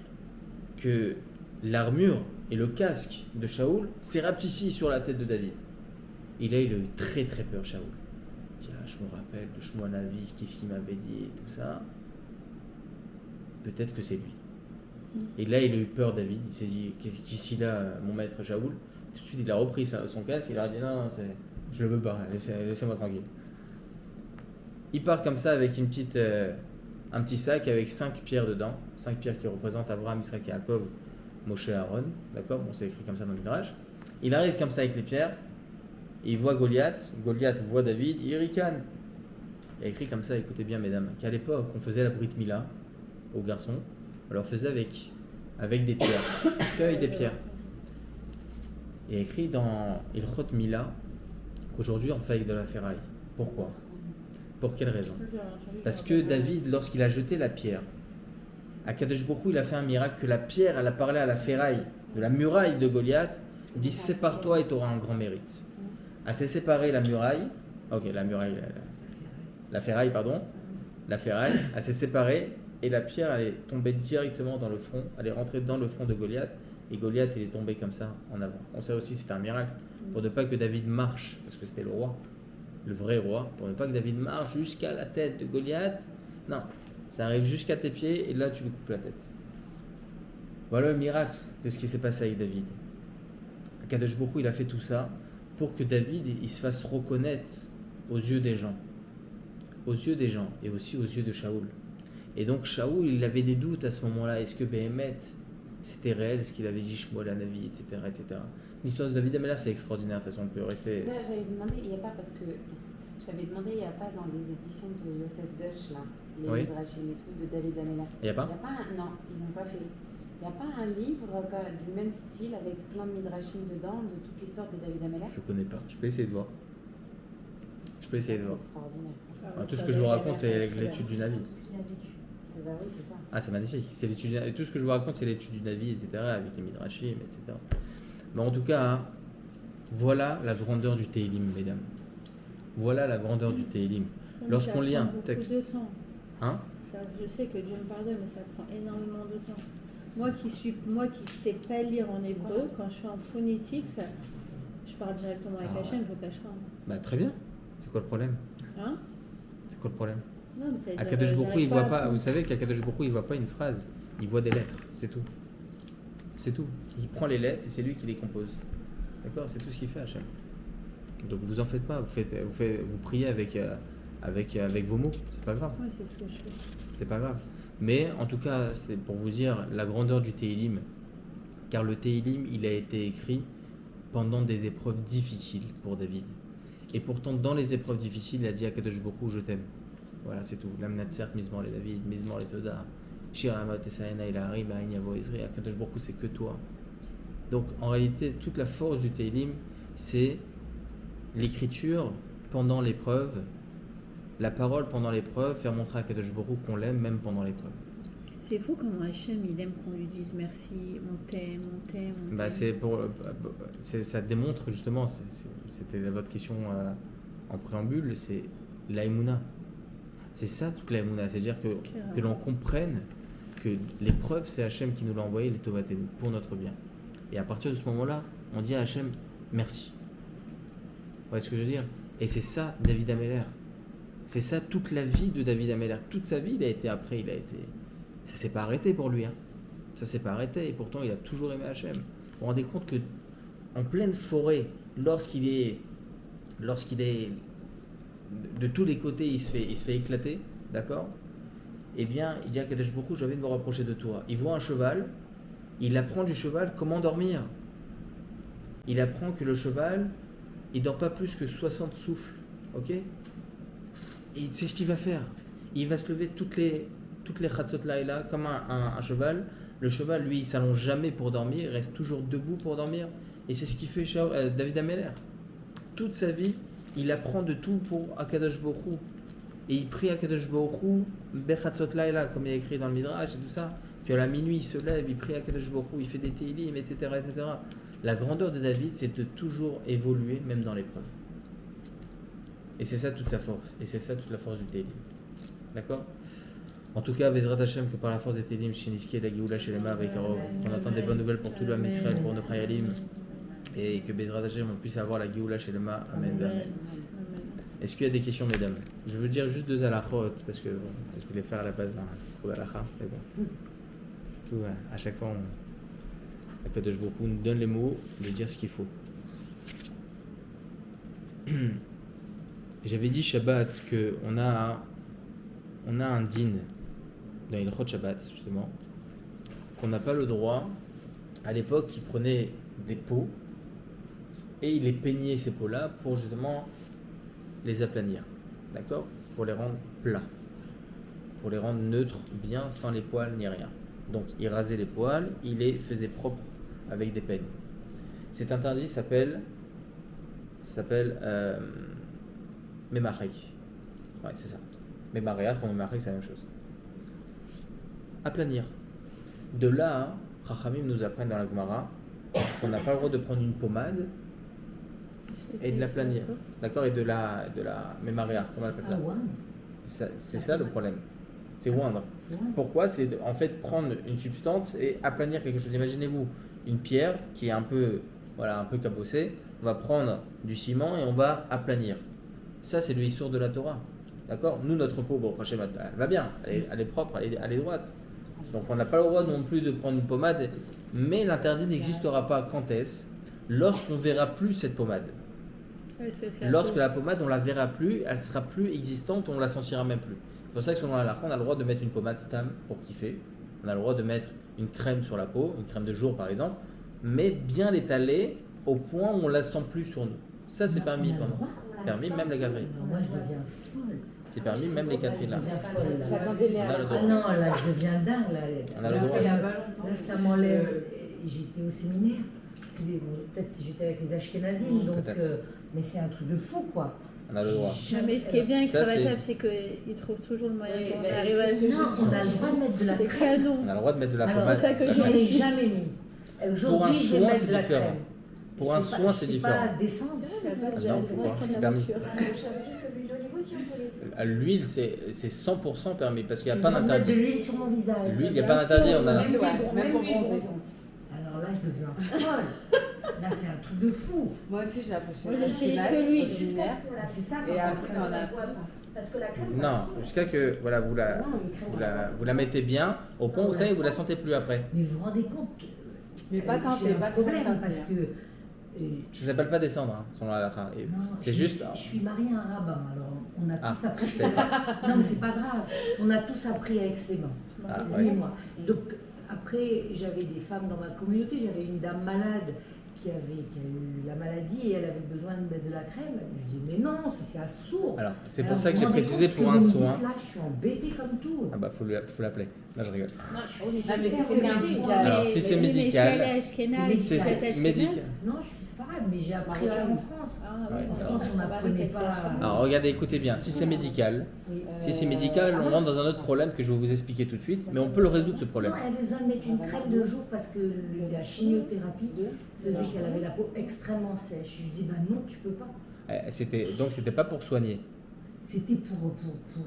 que l'armure et le casque de Shaoul s'est rapetissé sur la tête de David. Et là il a eu très très peur Shaoul. Il dit, je me rappelle de Shmuel Aviv, qu'est-ce qu'il m'avait dit et tout ça. Peut-être que c'est lui. Et là il a eu peur David, il s'est dit, qu'ici là mon maître Shaoul. Tout de suite il a repris son casque, il a dit non, je le veux pas, laissez-moi tranquille. Il part comme ça avec un petit sac avec 5 pierres dedans, 5 pierres qui représentent Abraham, Israël et Jacob, Moshe et Aaron, d'accord, bon c'est écrit comme ça dans le Midrash. Il arrive comme ça avec les pierres, il voit Goliath voit David, il ricane. Il y a écrit comme ça, écoutez bien mesdames, qu'à l'époque on faisait la Brit Mila aux garçons, on leur faisait avec des pierres, avec des pierres. Il y a écrit dans Ilchot Mila qu'aujourd'hui on fait avec de la ferraille. Pourquoi? Pour quelle raison? Parce que David, lorsqu'il a jeté la pierre, Akadosh Baruch Hu, il a fait un miracle que la pierre, elle a parlé à la ferraille de la muraille de Goliath, dit sépare-toi et tu auras un grand mérite. Elle s'est séparée la muraille, la ferraille, elle s'est séparée et la pierre, elle est tombée directement dans le front, elle est rentrée dans le front de Goliath et Goliath, il est tombé comme ça en avant. On sait aussi que c'était un miracle pour ne pas que David marche, parce que c'était le roi. Le vrai roi, pour ne pas que David marche jusqu'à la tête de Goliath. Non, ça arrive jusqu'à tes pieds et là tu lui coupes la tête. Voilà le miracle de ce qui s'est passé avec David. Akadosh Baruch Hu, il a fait tout ça pour que David il se fasse reconnaître aux yeux des gens. Aux yeux des gens et aussi aux yeux de Shaoul. Et donc Shaoul, il avait des doutes à ce moment-là. Est-ce que Béhémet, c'était réel, ce qu'il avait dit Shmuel Hanavi, etc., etc. L'histoire de David Ameller, c'est extraordinaire. De toute façon, on peut rester... Ça, j'allais vous demander, il n'y a pas, parce que j'avais demandé, il n'y a pas dans les éditions de Yosef Deutsch, là, les Midrashim et tout, de David Ameller. Il n'y a pas? Non, ils n'ont pas fait. Il n'y a pas un livre du même style avec plein de Midrashim dedans, de toute l'histoire de David Ameller? Je ne connais pas. Je peux essayer de voir. C'est extraordinaire, ça. Tout ce que je vous raconte, c'est l'étude du Navi. Tout ce qu'il a vécu. Bah oui, c'est ça. Ah, c'est magnifique. C'est l'étude. Tout ce que je vous raconte, c'est l'étude du Navi, etc., avec les Midrashim, etc. Mais en tout cas, voilà la grandeur du Tehillim, mesdames. Voilà la grandeur du Tehillim. Lorsqu'on lit un texte... Hein? Je sais que Dieu me pardonne, mais ça prend énormément de temps. Moi qui sais pas lire en hébreu, quand je fais en phonétique, je parle directement avec Hachem, je ne cache pas. Bah très bien. C'est quoi le problème? Hein? C'est quoi le problème? Non, mais ça veut dire, Akadosh Baruch Hu, il voit pas. Vous savez qu'Akadosh Baruch Hu, il voit pas une phrase, il voit des lettres, c'est tout. C'est tout. Il prend les lettres et c'est lui qui les compose. D'accord? C'est tout ce qu'il fait Hachem. Donc vous en faites pas, vous priez avec vos mots, c'est pas grave. Oui, c'est ce que je fais. C'est pas grave. Mais en tout cas, c'est pour vous dire la grandeur du Tehillim, car le Tehillim, il a été écrit pendant des épreuves difficiles pour David. Et pourtant, dans les épreuves difficiles, il a dit à Kadosh Baruch Hu, je t'aime. Voilà, c'est tout. Lamnatser, Mizmor les David, Mizmor les Toda, Shir Hamot et Saena il Ari, Ba'in Yavo Ezri, Kadosh Baruch Hu, c'est que toi. Donc en réalité, toute la force du Tehillim, c'est l'écriture pendant l'épreuve, la parole pendant l'épreuve, faire montrer à Kadosh Baruch Hu qu'on l'aime même pendant l'épreuve. C'est fou comment Hachem il aime qu'on lui dise merci, on t'aime, on t'aime. Bah ça démontre justement, c'était votre question en préambule, c'est l'aïmouna. C'est ça toute l'aïmouna, c'est-à-dire que l'on comprenne que l'épreuve c'est Hachem qui nous l'a envoyé, les tovatenu, pour notre bien. Et à partir de ce moment-là, on dit à Hachem merci. Vous voyez ce que je veux dire? Et c'est ça David Ameller. C'est ça toute la vie de David Ameller. Toute sa vie, ça s'est pas arrêté pour lui. Hein. Ça s'est pas arrêté. Et pourtant, il a toujours aimé Hachem. Vous vous rendez compte que en pleine forêt, lorsqu'il est de tous les côtés, il se fait éclater, d'accord? Eh bien, il dit à Kadosh Baruch Hu, je viens de me rapprocher de toi. Il voit un cheval, il apprend du cheval comment dormir. Il apprend que le cheval, il dort pas plus que 60 souffles, ok? Et c'est ce qu'il va faire. Il va se lever toutes les Chatzot Laïla comme un cheval. Le cheval, lui, il s'allonge jamais pour dormir, il reste toujours debout pour dormir. Et c'est ce qu'il fait David Ameller. Toute sa vie, il apprend de tout pour Akadosh Baruch Hu. Et il prie Akadosh Baruch Hu, Bechatzot Laïla, comme il y a écrit dans le Midrash et tout ça. qu'à la minuit il se lève, il prie à Kadosh Baruch Hu, il fait des télim, etc., etc. La grandeur de David, c'est de toujours évoluer, même dans l'épreuve. Et c'est ça toute sa force, et c'est ça toute la force du télim. D'accord? En tout cas, Bezrat Hashem, que par la force des télim, chez Niski et la Géoula, chez les Mav et Karov, qu'on entende des bonnes nouvelles pour tout le Ham Israël, pour nos Chayalim, et que Bezrat Hashem, on puisse avoir la Géoula chez les Mav. Amen. Amen. Est-ce qu'il y a des questions, mesdames? Je veux dire juste 2 halachot, parce que bon, je voulais faire à la base trop d'halachas, mais bon. C'est tout, à chaque fois, Akadosh Baruch Hu nous donne les mots, de dire ce qu'il faut. J'avais dit Shabbat qu'on a un din dans Ilchot Shabbat, justement, qu'on n'a pas le droit. À l'époque, il prenait des pots et il les peignait, ces pots-là, pour justement les aplanir, d'accord? Pour les rendre plats, pour les rendre neutres, bien, sans les poils ni rien. Donc il rasait les poils, il les faisait propres avec des peignes. Cet interdit s'appelle Memarek. Ouais, c'est ça. Memareach ou Memarek, c'est la même chose. Aplanir. De là, Chachamim nous apprennent dans la Gemara qu'on n'a pas le droit de prendre une pommade et de l'aplanir. D'accord? Et de la Memareach, comment on appelle ça? C'est ça le problème. C'est oindre. Pourquoi? C'est en fait prendre une substance et aplanir quelque chose. Imaginez-vous une pierre qui est un peu cabossée. On va prendre du ciment et on va aplanir. Ça, c'est le histoire de la Torah. D'accord? Nous, notre peau, bon, elle va bien, elle est propre, elle est droite. Donc, on n'a pas le droit non plus de prendre une pommade. Mais l'interdit n'existera pas quand est-ce? Lorsqu'on verra plus cette pommade. Lorsque la pommade, on la verra plus, elle sera plus existante, on la sentira même plus. C'est pour ça que selon la halakha, on a le droit de mettre une pommade stam pour kiffer. On a le droit de mettre une crème sur la peau, une crème de jour par exemple, mais bien l'étaler au point où on la sent plus sur nous. Ça, c'est permis pendant. Permis même les galeries. Moi, je deviens folle. C'est permis même les galeries là. J'attendais les Ah non, là, je deviens dingue. Là, On a le droit. là ça m'enlève. J'étais au séminaire. Peut-être si j'étais avec les Ashkenazim, donc, mais c'est un truc de fou, quoi. On a le droit. Mais ce qui est bien avec Ça, Ravatable, c'est qu'ils trouvent toujours le moyen pour arriver à Non, on a le droit de mettre de la C'est crème. canon. On a le droit de mettre de la Alors, pommade. ça que j'en ai j'ai jamais mis. Pour un Aujourd'hui, je vais soin, mettre c'est de la différent. crème. Pour un soin, c'est différent. C'est pas décent. Non, pourquoi? C'est permis. Ça veut dire que l'huile d'olive aussi, on peut les... L'huile, c'est 100% permis parce qu'il n'y a Je pas vais mettre de d'interdit. l'huile sur mon visage. L'huile, il n'y a pas d'interdit. On a la... Même pour bronzer. Alors là, je deviens folle. Là, c'est un truc de fou. Moi aussi, j'ai appris Moi, je sais ce que lui. au séminaire. C'est ça, Et quand après, on a. Parce que la crème... Non, jusqu'à que voilà, vous la mettez bien au point où vous savez, vous la sentez plus après. Mais vous vous rendez compte Mais pas tenter, j'ai pas un trop problème tenter. parce que Ça s'appelle pas descendre, hein, selon la halakha. Et non, c'est juste. Je suis mariée à un rabbin, alors on a Ah, tous appris. je sais. Non, mais c'est pas grave. On a tous appris à Aix-les-Bains, Ah, lui ouais. et moi. Donc après, j'avais des femmes dans ma communauté. J'avais une dame malade qui a eu la maladie et elle avait besoin de mettre de la crème. Je dis mais non, c'est à sourd. Alors, c'est Alors, pour ça que vous j'ai vous rendez précisé compte pour ce un que vous me soin. dites là, je suis embêtée comme tout. Ah bah, faut l'appeler. Là, je rigole. Ah, mais si c'est médical. Alors, si c'est médical, c'est médical. Non, je suis sfarade, mais j'ai appris Marocaine. en France. Ouais. En France, on n'apprenait pas. Alors, regardez, écoutez bien. Si c'est médical, Oui. si c'est médical, on rentre dans un autre problème que je vais vous expliquer tout de suite, mais on peut le résoudre ce problème. Non, elle avait besoin de mettre une crème de jour parce que la chimiothérapie faisait qu'elle avait la peau extrêmement sèche. Je lui dis, bah non, tu peux pas. Donc, c'était pas pour soigner. C'était pour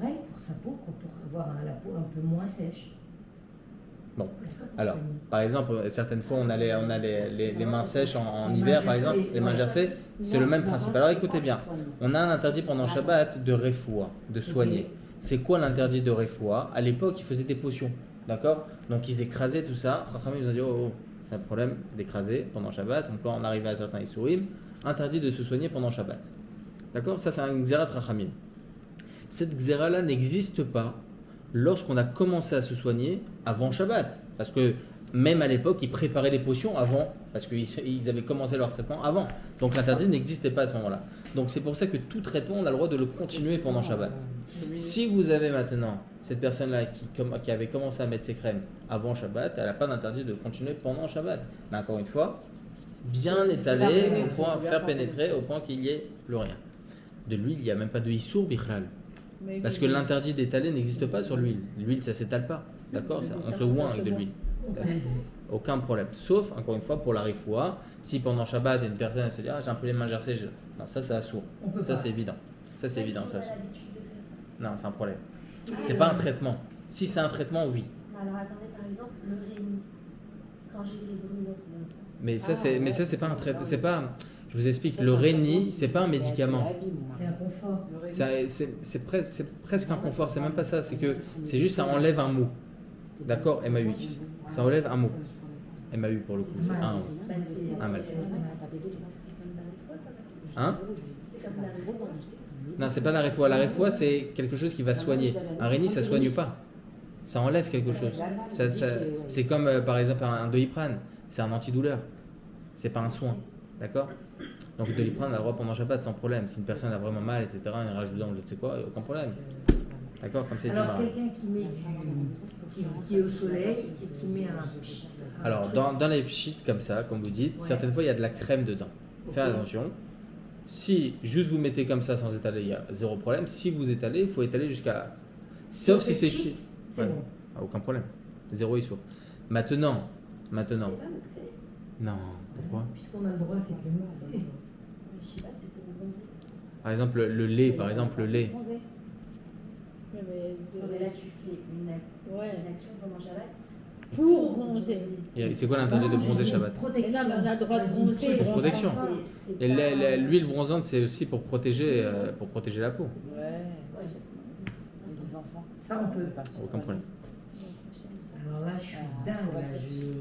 elle, pour sa peau, pour avoir la peau un peu moins sèche. Bon. C'est pas pour Alors, soigner. par exemple, certaines fois, on a les mains sèches en Les hiver, mains par exemple, gercées, les mains ouais. gercées, c'est le même principe. Alors, écoutez bien. On a un interdit pendant Shabbat de refoua, de soigner. C'est quoi l'interdit de refoua? À l'époque, ils faisaient des potions, d'accord? Donc, ils écrasaient tout ça. Chachamim nous a dit, oh, c'est un problème d'écraser pendant Shabbat. On peut en arriver à certains Issourim. Interdit de se soigner pendant Shabbat. D'accord? Ça, c'est un Xerat Rachamim. Cette Xera-là n'existe pas lorsqu'on a commencé à se soigner avant Shabbat. Parce que même à l'époque, ils préparaient les potions avant, parce qu'ils avaient commencé leur traitement avant. Donc l'interdit n'existait pas à ce moment-là. Donc c'est pour ça que tout traitement, on a le droit de le continuer pendant Shabbat. Si vous avez maintenant cette personne-là qui avait commencé à mettre ses crèmes avant Shabbat, elle n'a pas d'interdit de continuer pendant Shabbat. Mais encore une fois, bien étalé, faire pénétrer au point qu'il n'y ait plus rien. De l'huile, il n'y a même pas de issour bichlal. Mais Parce oui, que oui. l'interdit d'étaler n'existe pas sur l'huile. L'huile, ça s'étale pas. D'accord? On se oint avec de l'huile. Aucun problème. Sauf, encore une fois, pour la rifoua, si pendant Shabbat, une personne elle se dit, ah, j'ai un peu les mains gercées, non, ça, c'est assourd. On peut Ça, pas. c'est évident. Ça, c'est Même évident, si ça. on a l'habitude de faire ça. Non, c'est un problème. C'est pas un traitement. Si c'est un traitement, oui. Alors attendez, par exemple, le réni. Quand j'ai des brûlures. Mais ça, Ah, c'est, mais ouais, ça, c'est pas un c'est traitement. dingue. C'est pas. Je vous explique. Ça, Le c'est un réni, traitement c'est pas un qui- médicament. qui a la vie, moi. C'est un confort. Le réni. C'est presque un confort. C'est même pas ça. C'est que c'est juste ça enlève un mot. D'accord, MAUX. Ça enlève un mot. MAU pour le coup, c'est un. Bah, c'est Un mal. c'est comme la réfoua, quand même. Hein? C'est comme la réfoua. Non, c'est pas la réfoua. La réfoua, c'est quelque chose qui va soigner. Un réni, ça soigne pas. Ça enlève quelque chose. C'est comme par exemple un Doliprane. C'est un antidouleur. C'est pas un soin. D'accord? Donc le Doliprane, on a le droit pendant Shabbat sans problème. Si une personne a vraiment mal, etc., on rage dedans, je ne sais quoi, aucun problème. D'accord? Comme c'est dit. Alors quelqu'un qui met qui est au soleil et qui met un Alors, truc. dans les pchites comme ça, comme vous dites, Ouais. certaines fois il y a de la crème dedans. Faites attention. Si juste vous mettez comme ça sans étaler, il y a zéro problème. Si vous étalez, il faut étaler jusqu'à. Sauf si c'est. cheat, c'est Ouais. bon. Ah, aucun problème. Zéro issour. Maintenant. C'est pas moukté. Non. Pourquoi? Puisqu'on a le droit, c'est que nous, c'est- Je sais pas, c'est pour bronzer. Par exemple, le lait. Par exemple, le lait. Ouais, mais Non, mais là, tu fais Ouais. une action pendant Shabbat. Pour bronzer. Et c'est quoi l'interdit de Non, bronzer j'ai Shabbat? dit protection. Mais non, mais on a le droit de bronzer. C'est Pour protection. C'est Et pas- l'huile bronzante, c'est aussi pour protéger la peau. Ouais. Et les enfants. Ça, on peut. Aucun problème. Alors là, je suis dingue.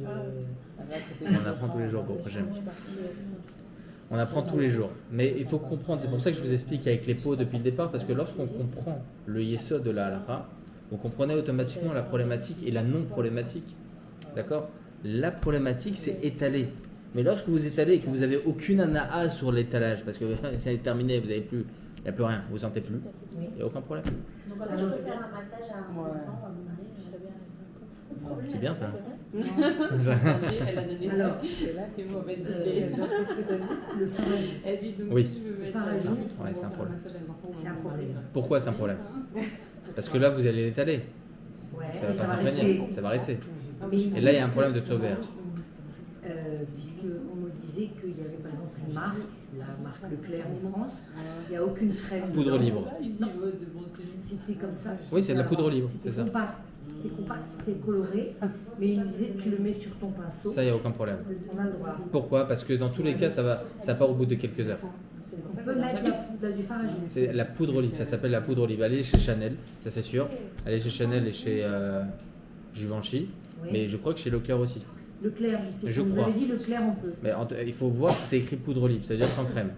Là, On apprend tous les jours pour prochain. On apprend tous les jours. Mais il faut comprendre, c'est pour ça que je vous explique avec les peaux depuis le départ, parce que lorsqu'on comprend le yesod de la halakha, vous comprenez automatiquement la problématique et la non-problématique. D'accord? La problématique, c'est étaler. Mais lorsque vous étalez et que vous n'avez aucune anaa sur l'étalage, parce que c'est terminé, vous n'avez plus, il n'y a plus rien, vous ne sentez plus, Oui. il n'y a aucun problème. Donc, alors, je peux faire un massage à un Ouais. enfant ou à mon mari. C'est bien ça. Elle a donné Alors, ça. Là, t'es mauvaise euh, idée. Genre, qu'est-ce que t'as dit? Le farage, Elle dit donc Oui. si je veux mettre Farajou. Ouais, c'est un problème. C'est un problème. Pourquoi c'est un problème? Parce que là, vous allez l'étaler. ouais, Ça et va ça pas va s'imprégner. rester. Ça va rester. Mais Et là, il y a un problème de tsauvert. Puisqu'on nous disait qu'il y avait par exemple une marque, la marque Leclerc en France, il n'y a aucune crème. Poudre dedans. libre. C'était comme ça. Oui, c'est de la poudre libre, C'était c'est ça. compact. C'était compact, c'était coloré, mais il nous disait tu le mets sur ton pinceau. Ça, il n'y a aucun problème. On a le droit. Pourquoi? Parce que dans tous les cas, ça part au bout de quelques heures. On peut mettre du farage. C'est la poudre olive, ça s'appelle la poudre olive. Allez chez Chanel, ça c'est sûr. Allez chez Chanel et chez Givenchy. Oui. Mais je crois que chez Leclerc aussi. Leclerc, je sais Je pas. Vous crois. avez dit Leclerc, on peut. Mais il faut voir si c'est écrit poudre olive, c'est-à-dire sans crème.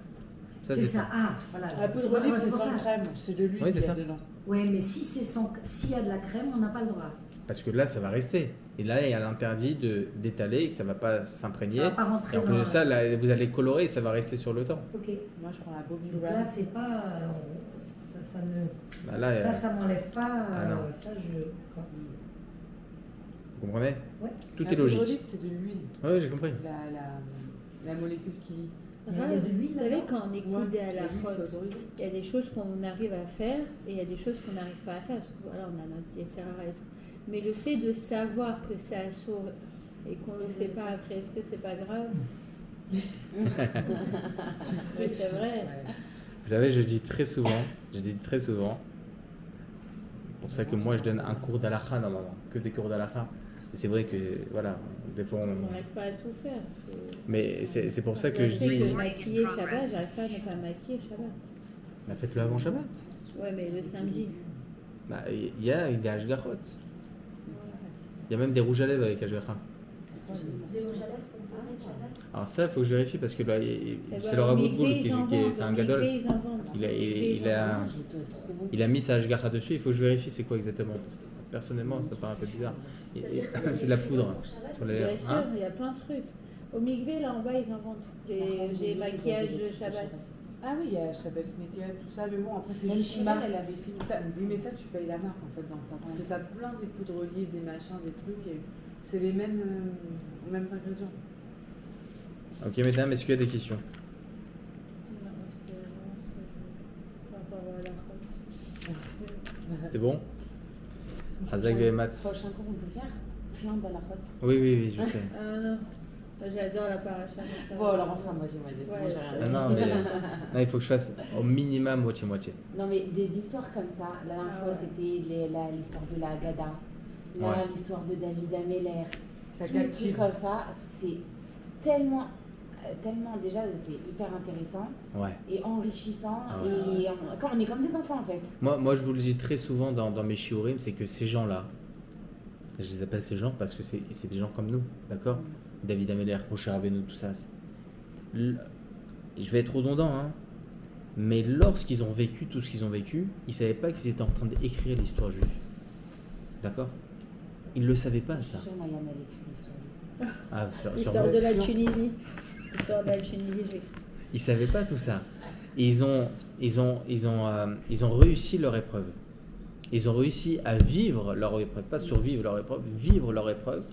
Ça, C'est ça. Ah, voilà. La poudre C'est olive, c'est pour sans ça. crème. C'est de l'huile Oui, c'est qu'il y a ça. dedans. Ouais, mais si c'est sans, s'il y a de la crème, on n'a pas le droit. Parce que là, ça va rester. Et là, il y a l'interdit d'étaler et que ça ne va pas Ça s'imprégner. va pas rentrer Et en dans. plus de ça, là, vous allez colorer et ça va rester sur le temps. Ok. Moi, je prends la Bobby Donc là, c'est pas, ça ne, Bah, là, ça m'enlève pas. Ah non. Ça, je. quoi. vous comprenez? Ouais. Tout La est poudre logique. olive, c'est de l'huile. Oui, j'ai compris. La molécule qui lie. Il y a de l'huile Vous savez, dedans. quand on est coudé à la l'huile, fois, c'est autorisé. il y a des choses qu'on arrive à faire et il y a des choses qu'on n'arrive pas à faire. Parce que voilà, on a notre etc. et tout. Mais le fait de savoir que ça assourd et qu'on ne le fait pas après, est-ce que c'est pas grave? C'est vrai. Vous savez, je dis très souvent, pour ça que moi je donne un cours d'halakha normalement, que des cours d'halakha. Et c'est vrai que, voilà, des fois On on... n'arrive pas à tout faire. Mais c'est pour ça que je sais dis, que maquiller Shabbat, j'arrive pas à ne pas maquiller Shabbat. bah, faites-le avant Shabbat. Ouais, mais le samedi. Bah, il y a des hashgachot. Il y a même des rouges à lèvres avec hashgacha. Des rouges à lèvres qu'on peut mettre Shabbat. Alors ça, il faut que je vérifie parce que là, Eh c'est ben, le au rabot de mikvé, boule ils en vendent, c'est un au gadol. mikvé, ils en vendent. Il a mis sa hashgacha dessus, il faut que je vérifie c'est quoi exactement. Personnellement, ça paraît un peu bizarre. C'est de la poudre sur les Bien lèvres. sûr, Hein? il y a plein de trucs. Au mikvé, là en bas, ils en vendent des maquillages de Shabbat. Ah oui, il y a Shabbat Make-up, tout ça, mais bon, après, c'est Même juste chez une elle, marque. elle avait fait une- Ça, oui, mais ça, tu payes la marque en fait dans ça. Parce que t'as plein des poudres olives, des machins, des trucs, et c'est les mêmes ingrédients. Ok, mesdames, est-ce qu'il y a des questions? Non, c'était par rapport à la faute. C'est bon Hazak Ve'ematz. Prochain cours, on peut faire plein de la route. Oui, je sais. Ah non, j'adore la paracha. Bon, alors on fera moitié-moitié, sinon Ouais, j'ai c'est rien Ah à non, dire. mais il faut que je fasse au minimum moitié-moitié. Non, mais des histoires comme ça. La dernière Ah fois, ouais. c'était l'histoire de la Haggadah. Là, Ouais. l'histoire de David Ameller. Ça Tous les trucs captive. comme ça, c'est tellement déjà, c'est hyper intéressant Ouais. et enrichissant. Ah Et on est comme des enfants en fait. Moi, je vous le dis très souvent dans mes shiurim, c'est que ces gens-là, je les appelle ces gens parce que c'est des gens comme nous, d'accord David Ameller, Moshe Rabbeinu, tout ça. Je vais être redondant, hein, mais lorsqu'ils ont vécu tout ce qu'ils ont vécu, ils ne savaient pas qu'ils étaient en train d'écrire l'histoire juive. D'accord Ils ne le savaient pas, Je suis ça. sûre, Marianne, elle écrit l'histoire. Ah, L'histoire de la Sûrement. Tunisie. L'histoire de la Tunisie, j'ai. Ils ne savaient pas tout ça. Et ils ont réussi leur épreuve. Ils ont réussi à vivre leur épreuve, pas survivre leur épreuve, vivre leur épreuve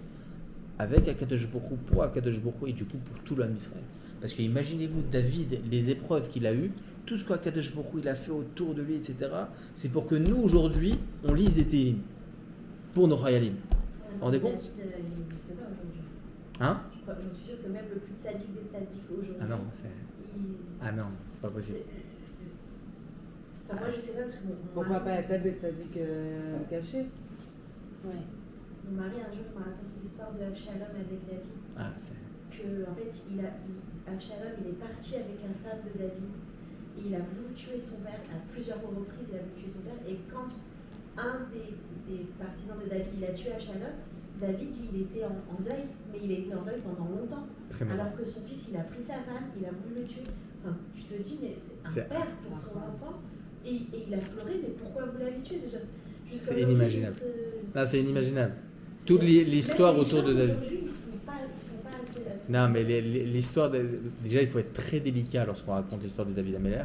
avec Akadosh Baruch Hu, pour Akadosh Baruch Hu et du coup pour tout l'homme d'Israël. Parce que imaginez-vous David, les épreuves qu'il a eues, tout ce qu'Akadosh Baruch Hu il a fait autour de lui, etc. C'est pour que nous aujourd'hui on lise des Tehillim pour nos Chayalim. Vous vous rendez compte Il n'existe pas aujourd'hui. Hein Je suis sûre que même le plus sadique des sadiques aujourd'hui. Ah non, c'est pas possible. Enfin, moi je sais pas parce que Pourquoi pas, peut-être des tzaddik cachés. Ouais. Mon mari un jour m'a raconté l'histoire de Avshalom avec David. Ah, c'est... Que en fait, Avshalom il est parti avec la femme de David et il a voulu tuer son père à plusieurs reprises. Il a voulu tuer son père et quand un des partisans de David il a tué Avshalom, David il était en deuil, mais il a été en deuil pendant longtemps. Très bien. Alors que son fils il a pris sa femme, il a voulu le tuer. Enfin, tu te dis mais c'est C'est un père pour son enfant et il a pleuré. Mais pourquoi vous l'avez tué déjà? Jusqu'à C'est aujourd'hui, inimaginable. ce- C'est inimaginable. Toute l'histoire Même les autour gens de David. Aujourd'hui, ils sont pas assez là-dessus. Non, mais l'histoire, déjà, il faut être très délicat lorsqu'on raconte l'histoire de David Ameller,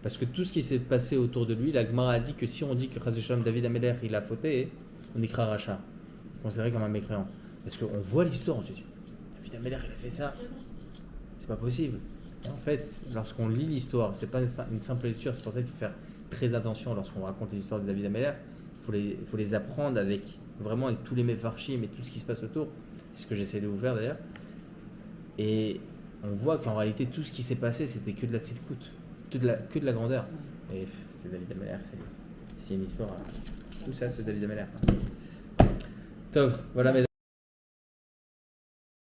parce que tout ce qui s'est passé autour de lui, la Gemara a dit que si on dit que Chas v'Shalom, David Ameller, il a fauté, on écrit Racha. Il est considéré comme un mécréant. Parce qu'on voit l'histoire, on se dit, David Ameller, il a fait ça. C'est pas possible. Et en fait, lorsqu'on lit l'histoire, c'est pas une simple lecture, c'est pour ça qu'il faut faire très attention lorsqu'on raconte les histoires de David Ameller. Il faut les apprendre avec tous les mefarshim et tout ce qui se passe autour. C'est ce que j'essaie de vous faire d'ailleurs. Et on voit qu'en réalité, tout ce qui s'est passé, c'était que de la tzidkout, que de la grandeur. Et c'est David Ameller, c'est une histoire. Tout ça, c'est David Ameller. Tov, voilà mes